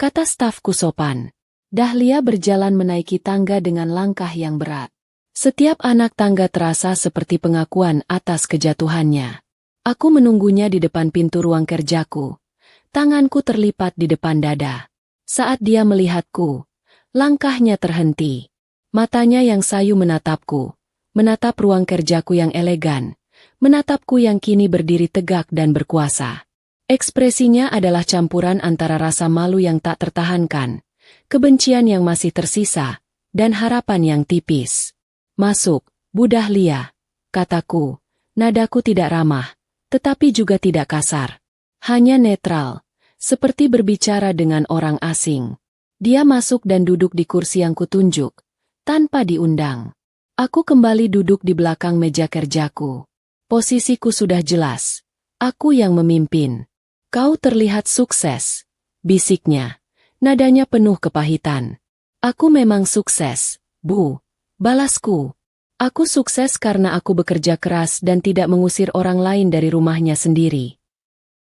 kata stafku sopan. Dahlia berjalan menaiki tangga dengan langkah yang berat. Setiap anak tangga terasa seperti pengakuan atas kejatuhannya. Aku menunggunya di depan pintu ruang kerjaku. Tanganku terlipat di depan dada. Saat dia melihatku, langkahnya terhenti. Matanya yang sayu menatapku, menatap ruang kerjaku yang elegan, menatapku yang kini berdiri tegak dan berkuasa. Ekspresinya adalah campuran antara rasa malu yang tak tertahankan, kebencian yang masih tersisa, dan harapan yang tipis. Masuk, Bu Dahlia, kataku. Nadaku tidak ramah, tetapi juga tidak kasar. Hanya netral, seperti berbicara dengan orang asing. Dia masuk dan duduk di kursi yang kutunjuk, tanpa diundang. Aku kembali duduk di belakang meja kerjaku. Posisiku sudah jelas. Aku yang memimpin. Kau terlihat sukses, bisiknya. Nadanya penuh kepahitan. Aku memang sukses, Bu. Balasku. Aku sukses karena aku bekerja keras dan tidak mengusir orang lain dari rumahnya sendiri.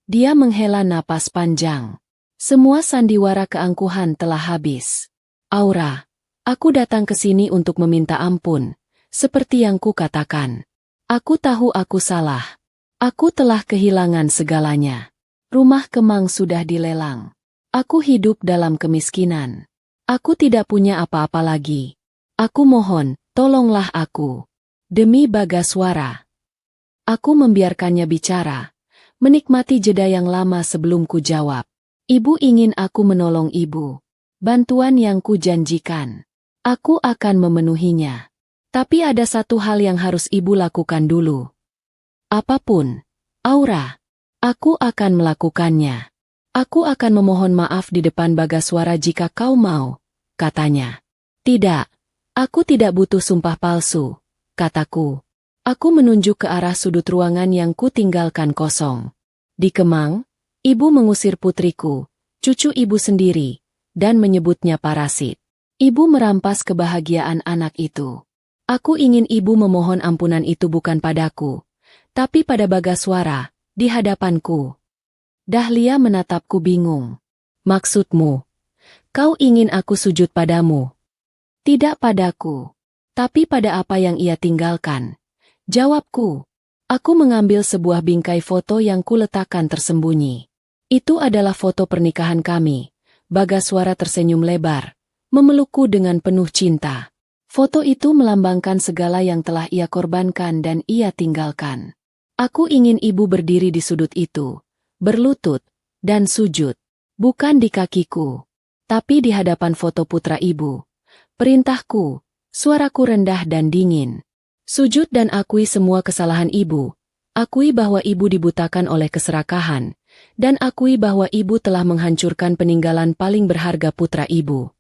Dia menghela napas panjang. Semua sandiwara keangkuhan telah habis. Aura, aku datang ke sini untuk meminta ampun, seperti yang ku katakan. Aku tahu aku salah. Aku telah kehilangan segalanya. Rumah Kemang sudah dilelang. Aku hidup dalam kemiskinan. Aku tidak punya apa-apa lagi. Aku mohon, tolonglah aku. Demi Bagaswara. Aku membiarkannya bicara, menikmati jeda yang lama sebelum ku jawab. Ibu ingin aku menolong ibu. Bantuan yang ku janjikan. Aku akan memenuhinya. Tapi ada satu hal yang harus ibu lakukan dulu. Apapun, Aura, aku akan melakukannya. Aku akan memohon maaf di depan Bagaswara jika kau mau, katanya. Tidak. Aku tidak butuh sumpah palsu, kataku. Aku menunjuk ke arah sudut ruangan yang ku tinggalkan kosong. Di Kemang, ibu mengusir putriku, cucu ibu sendiri, dan menyebutnya parasit. Ibu merampas kebahagiaan anak itu. Aku ingin ibu memohon ampunan itu bukan padaku, tapi pada Bagaswara, di hadapanku. Dahlia menatapku bingung. Maksudmu, kau ingin aku sujud padamu? Tidak padaku, tapi pada apa yang ia tinggalkan. Jawabku. Aku mengambil sebuah bingkai foto yang kuletakkan tersembunyi. Itu adalah foto pernikahan kami. Bagaswara tersenyum lebar, memelukku dengan penuh cinta. Foto itu melambangkan segala yang telah ia korbankan dan ia tinggalkan. Aku ingin ibu berdiri di sudut itu, berlutut, dan sujud. Bukan di kakiku, tapi di hadapan foto putra ibu. Perintahku, suaraku rendah dan dingin. Sujud dan akui semua kesalahan ibu. Akui bahwa ibu dibutakan oleh keserakahan, dan akui bahwa ibu telah menghancurkan peninggalan paling berharga putra ibu.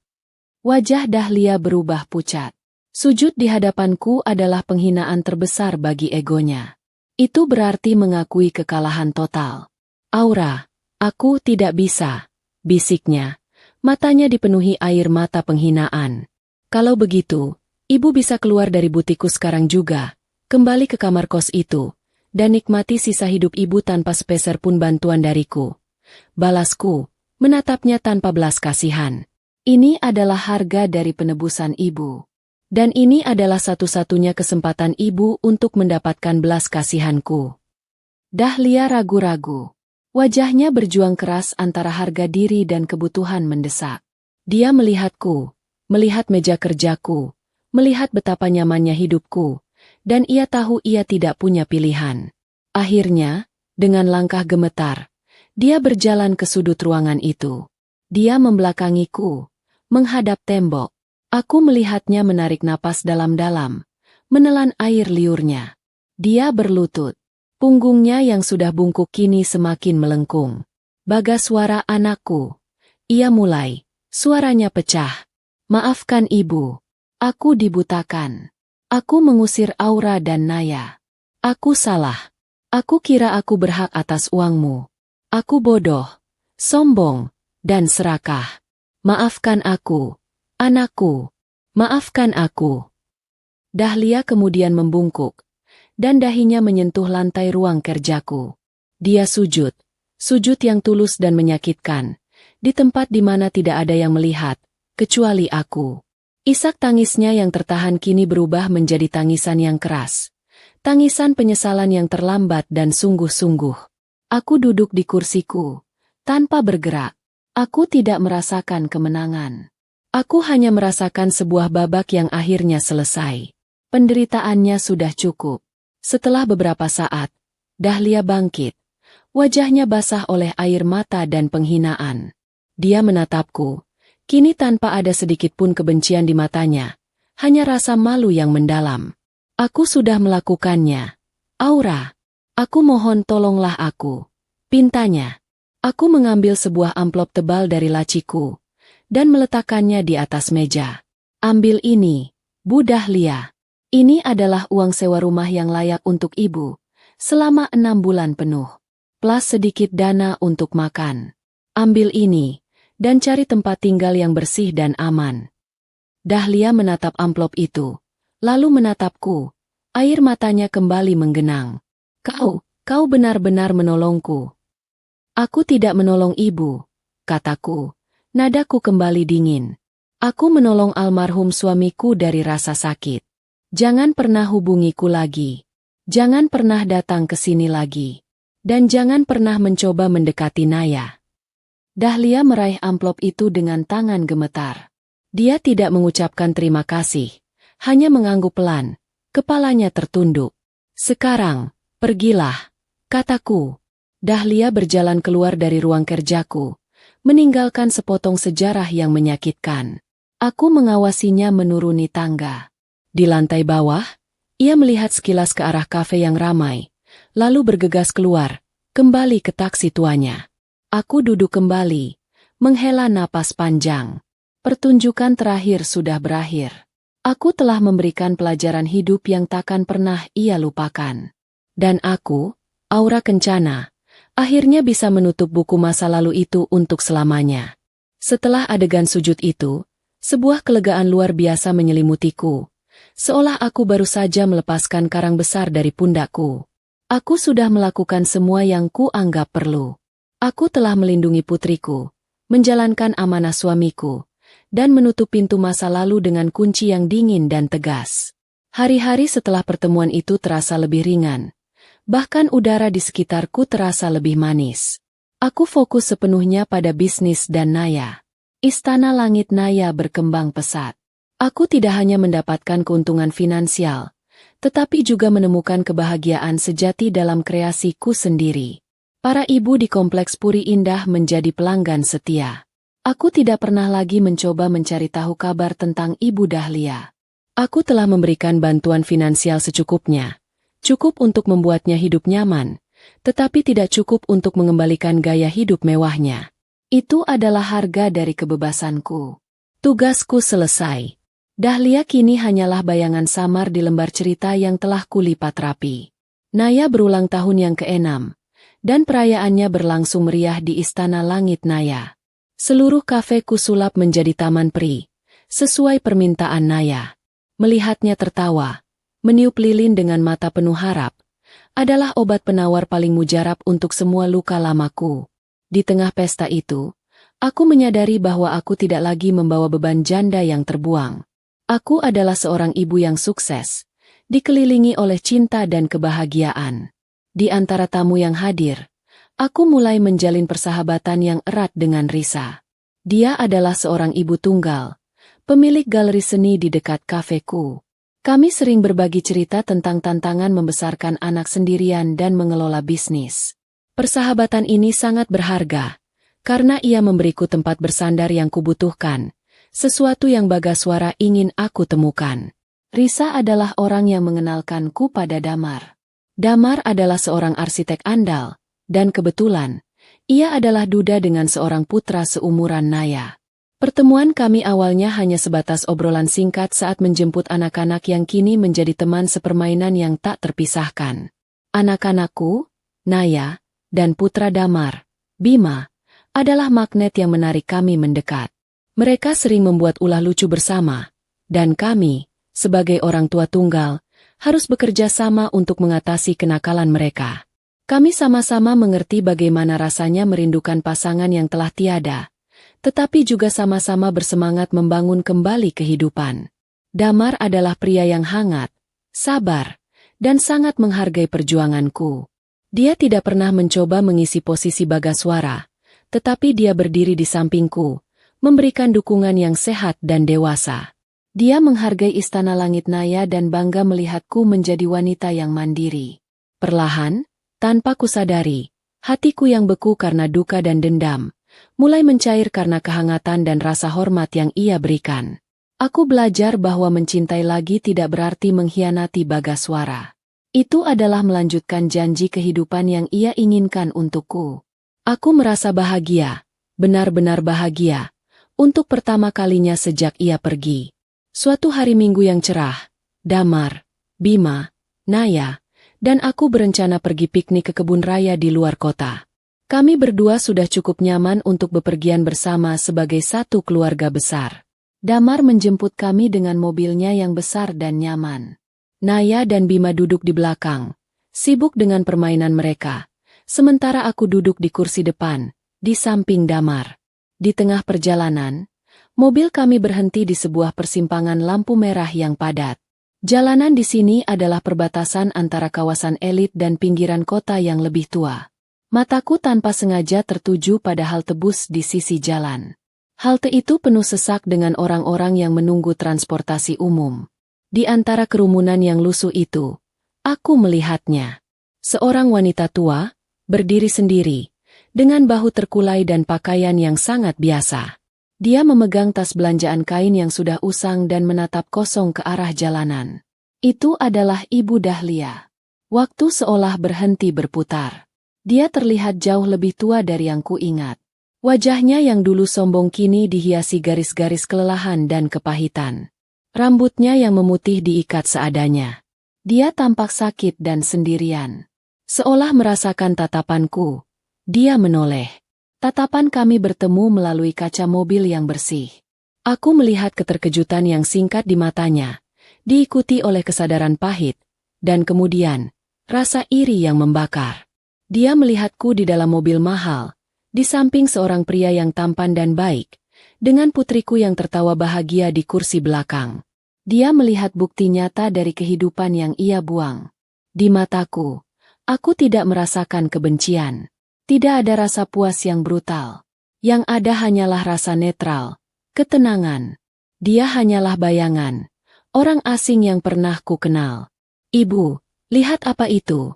Wajah Dahlia berubah pucat. Sujud di hadapanku adalah penghinaan terbesar bagi egonya. Itu berarti mengakui kekalahan total. Aura, aku tidak bisa, bisiknya. Matanya dipenuhi air mata penghinaan. Kalau begitu, ibu bisa keluar dari butiku sekarang juga, kembali ke kamar kos itu, dan nikmati sisa hidup ibu tanpa sepeser pun bantuan dariku. Balasku, menatapnya tanpa belas kasihan. Ini adalah harga dari penebusan ibu. Dan ini adalah satu-satunya kesempatan ibu untuk mendapatkan belas kasihanku. Dahlia ragu-ragu. Wajahnya berjuang keras antara harga diri dan kebutuhan mendesak. Dia melihatku. Melihat meja kerjaku, melihat betapa nyamannya hidupku, dan ia tahu ia tidak punya pilihan. Akhirnya, dengan langkah gemetar, dia berjalan ke sudut ruangan itu. Dia membelakangiku, menghadap tembok. Aku melihatnya menarik napas dalam-dalam, menelan air liurnya. Dia berlutut. Punggungnya yang sudah bungkuk kini semakin melengkung. Bagaswara anakku. Ia mulai. Suaranya pecah. Maafkan ibu. Aku dibutakan. Aku mengusir Aura dan Naya. Aku salah. Aku kira aku berhak atas uangmu. Aku bodoh, sombong, dan serakah. Maafkan aku, anakku. Maafkan aku. Dahlia kemudian membungkuk, dan dahinya menyentuh lantai ruang kerjaku. Dia sujud, sujud yang tulus dan menyakitkan, di tempat di mana tidak ada yang melihat, kecuali aku. Isak tangisnya yang tertahan kini berubah menjadi tangisan yang keras. Tangisan penyesalan yang terlambat dan sungguh-sungguh. Aku duduk di kursiku, tanpa bergerak. Aku tidak merasakan kemenangan. Aku hanya merasakan sebuah babak yang akhirnya selesai. Penderitaannya sudah cukup. Setelah beberapa saat, Dahlia bangkit. Wajahnya basah oleh air mata dan penghinaan. Dia menatapku, kini tanpa ada sedikit pun kebencian di matanya, hanya rasa malu yang mendalam. Aku sudah melakukannya. Aura, aku mohon tolonglah aku. Pintanya. Aku mengambil sebuah amplop tebal dari laciku dan meletakkannya di atas meja. Ambil ini, Bu Dahlia. Ini adalah uang sewa rumah yang layak untuk ibu, selama 6 bulan penuh. Plus sedikit dana untuk makan. Ambil ini, dan cari tempat tinggal yang bersih dan aman. Dahlia menatap amplop itu, lalu menatapku. Air matanya kembali menggenang. Kau benar-benar menolongku. Aku tidak menolong ibu, kataku. Nadaku kembali dingin. Aku menolong almarhum suamiku dari rasa sakit. Jangan pernah hubungiku lagi. Jangan pernah datang ke sini lagi. Dan jangan pernah mencoba mendekati Naya. Dahlia meraih amplop itu dengan tangan gemetar. Dia tidak mengucapkan terima kasih, hanya mengangguk pelan, kepalanya tertunduk. Sekarang, pergilah, kataku. Dahlia berjalan keluar dari ruang kerjaku, meninggalkan sepotong sejarah yang menyakitkan. Aku mengawasinya menuruni tangga. Di lantai bawah, ia melihat sekilas ke arah kafe yang ramai, lalu bergegas keluar, kembali ke taksi tuanya. Aku duduk kembali, menghela napas panjang. Pertunjukan terakhir sudah berakhir. Aku telah memberikan pelajaran hidup yang takkan pernah ia lupakan. Dan aku, Aura Kencana, akhirnya bisa menutup buku masa lalu itu untuk selamanya. Setelah adegan sujud itu, sebuah kelegaan luar biasa menyelimutiku, seolah aku baru saja melepaskan karang besar dari pundakku. Aku sudah melakukan semua yang kuanggap perlu. Aku telah melindungi putriku, menjalankan amanah suamiku, dan menutup pintu masa lalu dengan kunci yang dingin dan tegas. Hari-hari setelah pertemuan itu terasa lebih ringan. Bahkan udara di sekitarku terasa lebih manis. Aku fokus sepenuhnya pada bisnis dan Naya. Istana Langit Naya berkembang pesat. Aku tidak hanya mendapatkan keuntungan finansial, tetapi juga menemukan kebahagiaan sejati dalam kreasiku sendiri. Para ibu di Kompleks Puri Indah menjadi pelanggan setia. Aku tidak pernah lagi mencoba mencari tahu kabar tentang Ibu Dahlia. Aku telah memberikan bantuan finansial secukupnya. Cukup untuk membuatnya hidup nyaman, tetapi tidak cukup untuk mengembalikan gaya hidup mewahnya. Itu adalah harga dari kebebasanku. Tugasku selesai. Dahlia kini hanyalah bayangan samar di lembar cerita yang telah kulipat rapi. Naya berulang tahun yang ke-6, dan perayaannya berlangsung meriah di Istana Langit Naya. Seluruh kafe kusulap menjadi taman peri, sesuai permintaan Naya. Melihatnya tertawa, meniup lilin dengan mata penuh harap, adalah obat penawar paling mujarab untuk semua luka lamaku. Di tengah pesta itu, aku menyadari bahwa aku tidak lagi membawa beban janda yang terbuang. Aku adalah seorang ibu yang sukses, dikelilingi oleh cinta dan kebahagiaan. Di antara tamu yang hadir, aku mulai menjalin persahabatan yang erat dengan Risa. Dia adalah seorang ibu tunggal, pemilik galeri seni di dekat kafeku. Kami sering berbagi cerita tentang tantangan membesarkan anak sendirian dan mengelola bisnis. Persahabatan ini sangat berharga, karena ia memberiku tempat bersandar yang kubutuhkan, sesuatu yang Bagaswara ingin aku temukan. Risa adalah orang yang mengenalkanku pada Damar. Damar adalah seorang arsitek andal, dan kebetulan, ia adalah duda dengan seorang putra seumuran Naya. Pertemuan kami awalnya hanya sebatas obrolan singkat saat menjemput anak-anak yang kini menjadi teman sepermainan yang tak terpisahkan. Anak-anakku, Naya, dan putra Damar, Bima, adalah magnet yang menarik kami mendekat. Mereka sering membuat ulah lucu bersama, dan kami, sebagai orang tua tunggal, harus bekerja sama untuk mengatasi kenakalan mereka. Kami sama-sama mengerti bagaimana rasanya merindukan pasangan yang telah tiada, tetapi juga sama-sama bersemangat membangun kembali kehidupan. Damar adalah pria yang hangat, sabar, dan sangat menghargai perjuanganku. Dia tidak pernah mencoba mengisi posisi Bagaswara, tetapi dia berdiri di sampingku, memberikan dukungan yang sehat dan dewasa. Dia menghargai Istana Langit Naya dan bangga melihatku menjadi wanita yang mandiri. Perlahan, tanpa kusadari, hatiku yang beku karena duka dan dendam, mulai mencair karena kehangatan dan rasa hormat yang ia berikan. Aku belajar bahwa mencintai lagi tidak berarti mengkhianati Bagaswara. Itu adalah melanjutkan janji kehidupan yang ia inginkan untukku. Aku merasa bahagia, benar-benar bahagia, untuk pertama kalinya sejak ia pergi. Suatu hari Minggu yang cerah, Damar, Bima, Naya, dan aku berencana pergi piknik ke kebun raya di luar kota. Kami berdua sudah cukup nyaman untuk bepergian bersama sebagai satu keluarga besar. Damar menjemput kami dengan mobilnya yang besar dan nyaman. Naya dan Bima duduk di belakang, sibuk dengan permainan mereka, sementara aku duduk di kursi depan, di samping Damar. Di tengah perjalanan, mobil kami berhenti di sebuah persimpangan lampu merah yang padat. Jalanan di sini adalah perbatasan antara kawasan elit dan pinggiran kota yang lebih tua. Mataku tanpa sengaja tertuju pada halte bus di sisi jalan. Halte itu penuh sesak dengan orang-orang yang menunggu transportasi umum. Di antara kerumunan yang lusuh itu, aku melihatnya. Seorang wanita tua, berdiri sendiri, dengan bahu terkulai dan pakaian yang sangat biasa. Dia memegang tas belanjaan kain yang sudah usang dan menatap kosong ke arah jalanan. Itu adalah Ibu Dahlia. Waktu seolah berhenti berputar. Dia terlihat jauh lebih tua dari yang kuingat. Wajahnya yang dulu sombong kini dihiasi garis-garis kelelahan dan kepahitan. Rambutnya yang memutih diikat seadanya. Dia tampak sakit dan sendirian. Seolah merasakan tatapanku, dia menoleh. Tatapan kami bertemu melalui kaca mobil yang bersih. Aku melihat keterkejutan yang singkat di matanya, diikuti oleh kesadaran pahit, dan kemudian, rasa iri yang membakar. Dia melihatku di dalam mobil mahal, di samping seorang pria yang tampan dan baik, dengan putriku yang tertawa bahagia di kursi belakang. Dia melihat bukti nyata dari kehidupan yang ia buang. Di mataku, aku tidak merasakan kebencian. Tidak ada rasa puas yang brutal. Yang ada hanyalah rasa netral, ketenangan. Dia hanyalah bayangan, orang asing yang pernah ku kenal. Ibu, lihat apa itu?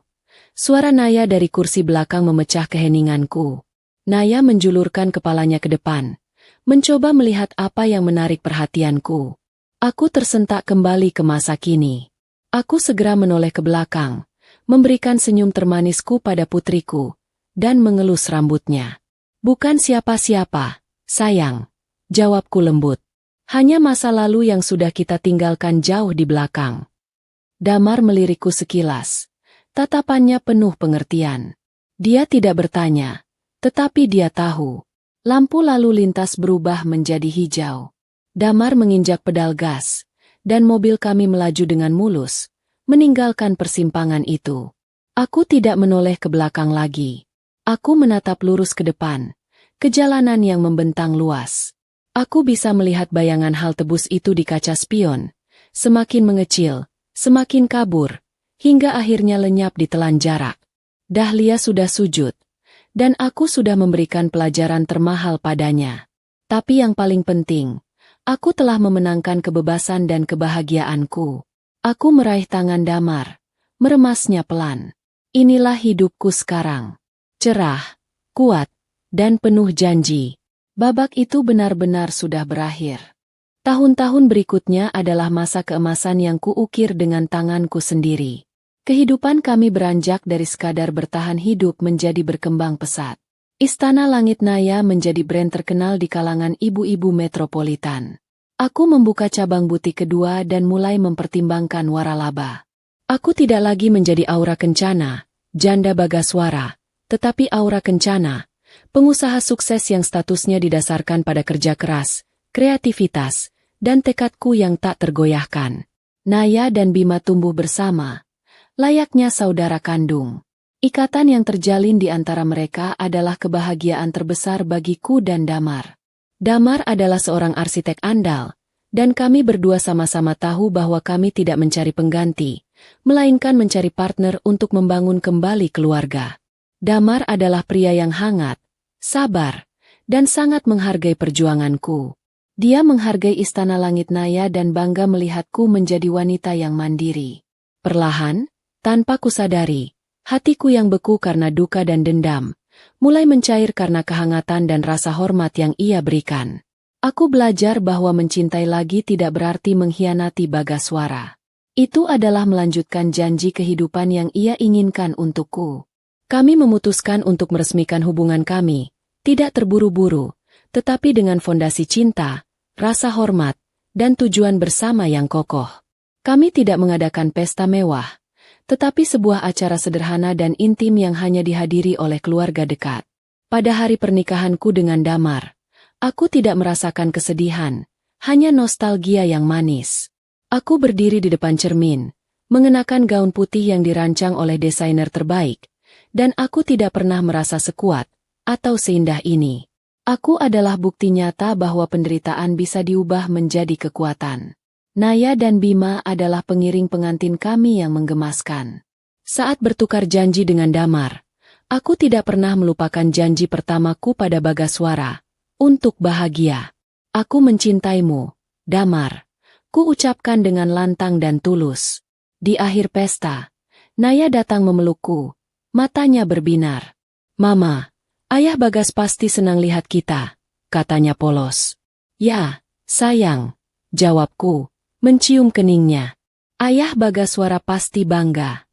Suara Naya dari kursi belakang memecah keheninganku. Naya menjulurkan kepalanya ke depan, mencoba melihat apa yang menarik perhatianku. Aku tersentak kembali ke masa kini. Aku segera menoleh ke belakang, memberikan senyum termanisku pada putriku, dan mengelus rambutnya. Bukan siapa-siapa, sayang, jawabku lembut. Hanya masa lalu yang sudah kita tinggalkan jauh di belakang. Damar melirikku sekilas. Tatapannya penuh pengertian. Dia tidak bertanya, tetapi dia tahu. Lampu lalu lintas berubah menjadi hijau. Damar menginjak pedal gas, dan mobil kami melaju dengan mulus, meninggalkan persimpangan itu. Aku tidak menoleh ke belakang lagi. Aku menatap lurus ke depan, ke jalanan yang membentang luas. Aku bisa melihat bayangan halte bus itu di kaca spion, semakin mengecil, semakin kabur, hingga akhirnya lenyap di telan jarak. Dahlia sudah sujud, dan aku sudah memberikan pelajaran termahal padanya. Tapi yang paling penting, aku telah memenangkan kebebasan dan kebahagiaanku. Aku meraih tangan Damar, meremasnya pelan. Inilah hidupku sekarang. Cerah, kuat, dan penuh janji. Babak itu benar-benar sudah berakhir. Tahun-tahun berikutnya adalah masa keemasan yang kuukir dengan tanganku sendiri. Kehidupan kami beranjak dari sekadar bertahan hidup menjadi berkembang pesat. Istana Langit Naya menjadi brand terkenal di kalangan ibu-ibu metropolitan. Aku membuka cabang butik kedua dan mulai mempertimbangkan waralaba. Aku tidak lagi menjadi Aura Kencana, janda Bagaswara, tetapi Aura Kencana, pengusaha sukses yang statusnya didasarkan pada kerja keras, kreativitas, dan tekadku yang tak tergoyahkan. Naya dan Bima tumbuh bersama, layaknya saudara kandung. Ikatan yang terjalin di antara mereka adalah kebahagiaan terbesar bagiku dan Damar. Damar adalah seorang arsitek andal, dan kami berdua sama-sama tahu bahwa kami tidak mencari pengganti, melainkan mencari partner untuk membangun kembali keluarga. Damar adalah pria yang hangat, sabar, dan sangat menghargai perjuanganku. Dia menghargai Istana Langit Naya dan bangga melihatku menjadi wanita yang mandiri. Perlahan, tanpa kusadari, hatiku yang beku karena duka dan dendam, mulai mencair karena kehangatan dan rasa hormat yang ia berikan. Aku belajar bahwa mencintai lagi tidak berarti mengkhianati Bagaswara. Itu adalah melanjutkan janji kehidupan yang ia inginkan untukku. Kami memutuskan untuk meresmikan hubungan kami, tidak terburu-buru, tetapi dengan fondasi cinta, rasa hormat, dan tujuan bersama yang kokoh. Kami tidak mengadakan pesta mewah, tetapi sebuah acara sederhana dan intim yang hanya dihadiri oleh keluarga dekat. Pada hari pernikahanku dengan Damar, aku tidak merasakan kesedihan, hanya nostalgia yang manis. Aku berdiri di depan cermin, mengenakan gaun putih yang dirancang oleh desainer terbaik, dan aku tidak pernah merasa sekuat atau seindah ini. Aku adalah bukti nyata bahwa penderitaan bisa diubah menjadi kekuatan. Naya dan Bima adalah pengiring pengantin kami yang menggemaskan. Saat bertukar janji dengan Damar, aku tidak pernah melupakan janji pertamaku pada Bagaswara, untuk bahagia. Aku mencintaimu, Damar, ku ucapkan dengan lantang dan tulus. Di akhir pesta, Naya datang memelukku, matanya berbinar. Mama, ayah Bagas pasti senang lihat kita, katanya polos. Ya, sayang, jawabku, mencium keningnya. Ayah Bagaswara pasti bangga.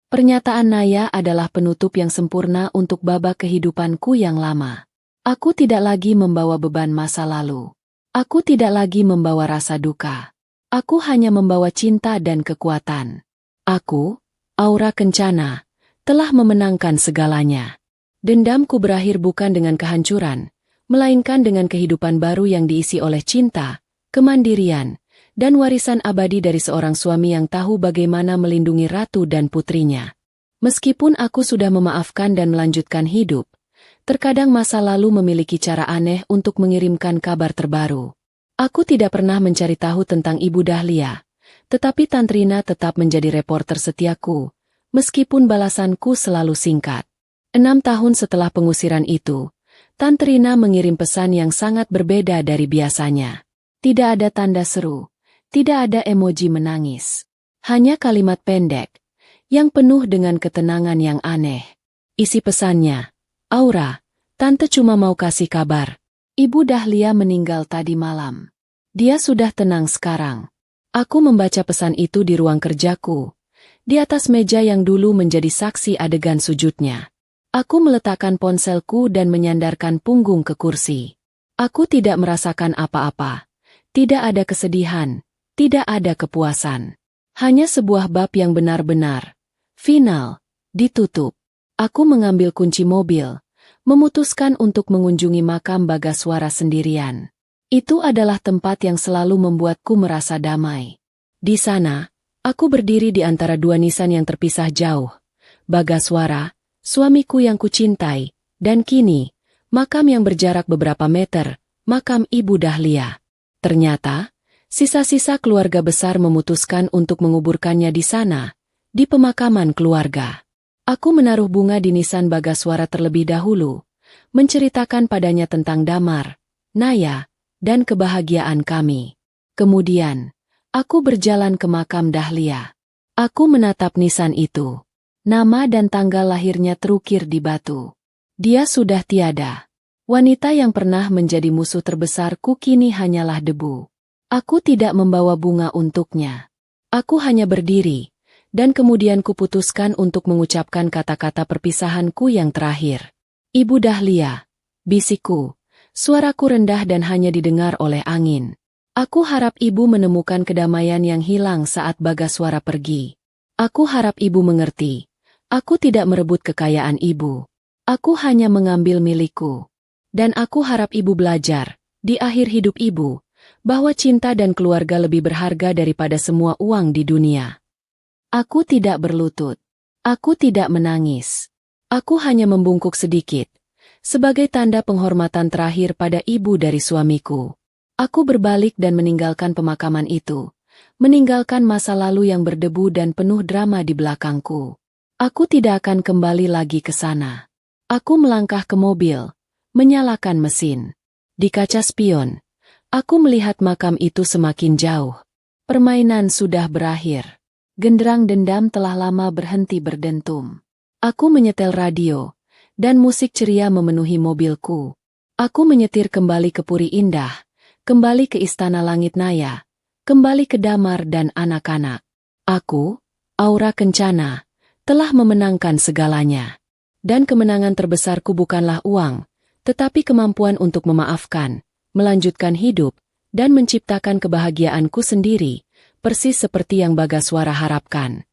Pernyataan Naya adalah penutup yang sempurna untuk babak kehidupanku yang lama. Aku tidak lagi membawa beban masa lalu. Aku tidak lagi membawa rasa duka. Aku hanya membawa cinta dan kekuatan. Aku, Aura Kencana, telah memenangkan segalanya. Dendamku berakhir bukan dengan kehancuran, melainkan dengan kehidupan baru yang diisi oleh cinta, kemandirian, dan warisan abadi dari seorang suami yang tahu bagaimana melindungi ratu dan putrinya. Meskipun aku sudah memaafkan dan melanjutkan hidup, terkadang masa lalu memiliki cara aneh untuk mengirimkan kabar terbaru. Aku tidak pernah mencari tahu tentang Ibu Dahlia, tetapi Tantrina tetap menjadi reporter setiaku, meskipun balasanku selalu singkat. 6 tahun setelah pengusiran itu, Tantrina mengirim pesan yang sangat berbeda dari biasanya. Tidak ada tanda seru. Tidak ada emoji menangis. Hanya kalimat pendek, yang penuh dengan ketenangan yang aneh. Isi pesannya, Aura, Tante cuma mau kasih kabar. Ibu Dahlia meninggal tadi malam. Dia sudah tenang sekarang. Aku membaca pesan itu di ruang kerjaku, di atas meja yang dulu menjadi saksi adegan sujudnya. Aku meletakkan ponselku dan menyandarkan punggung ke kursi. Aku tidak merasakan apa-apa. Tidak ada kesedihan. Tidak ada kepuasan. Hanya sebuah bab yang benar-benar final, ditutup. Aku mengambil kunci mobil, memutuskan untuk mengunjungi makam Bagaswara sendirian. Itu adalah tempat yang selalu membuatku merasa damai. Di sana, aku berdiri di antara dua nisan yang terpisah jauh. Bagaswara, suamiku yang kucintai, dan kini, makam yang berjarak beberapa meter, makam Ibu Dahlia. Ternyata, sisa-sisa keluarga besar memutuskan untuk menguburkannya di sana, di pemakaman keluarga. Aku menaruh bunga di nisan Bagaswara terlebih dahulu, menceritakan padanya tentang Damar, Naya, dan kebahagiaan kami. Kemudian, aku berjalan ke makam Dahlia. Aku menatap nisan itu. Nama dan tanggal lahirnya terukir di batu. Dia sudah tiada. Wanita yang pernah menjadi musuh terbesarku kini hanyalah debu. Aku tidak membawa bunga untuknya. Aku hanya berdiri, dan kemudian kuputuskan untuk mengucapkan kata-kata perpisahanku yang terakhir. Ibu Dahlia, bisikku, suaraku rendah dan hanya didengar oleh angin. Aku harap ibu menemukan kedamaian yang hilang saat Bagaswara pergi. Aku harap ibu mengerti. Aku tidak merebut kekayaan ibu. Aku hanya mengambil milikku. Dan aku harap ibu belajar, di akhir hidup ibu, bahwa cinta dan keluarga lebih berharga daripada semua uang di dunia. Aku tidak berlutut. Aku tidak menangis. Aku hanya membungkuk sedikit, sebagai tanda penghormatan terakhir pada ibu dari suamiku. Aku berbalik dan meninggalkan pemakaman itu, meninggalkan masa lalu yang berdebu dan penuh drama di belakangku. Aku tidak akan kembali lagi ke sana. Aku melangkah ke mobil, menyalakan mesin. Di kaca spion, aku melihat makam itu semakin jauh. Permainan sudah berakhir. Genderang dendam telah lama berhenti berdentum. Aku menyetel radio, dan musik ceria memenuhi mobilku. Aku menyetir kembali ke Puri Indah, kembali ke Istana Langit Naya, kembali ke Damar dan anak-anak. Aku, Aura Kencana, telah memenangkan segalanya. Dan kemenangan terbesarku bukanlah uang, tetapi kemampuan untuk memaafkan, melanjutkan hidup, dan menciptakan kebahagiaanku sendiri, persis seperti yang Bagaswara harapkan.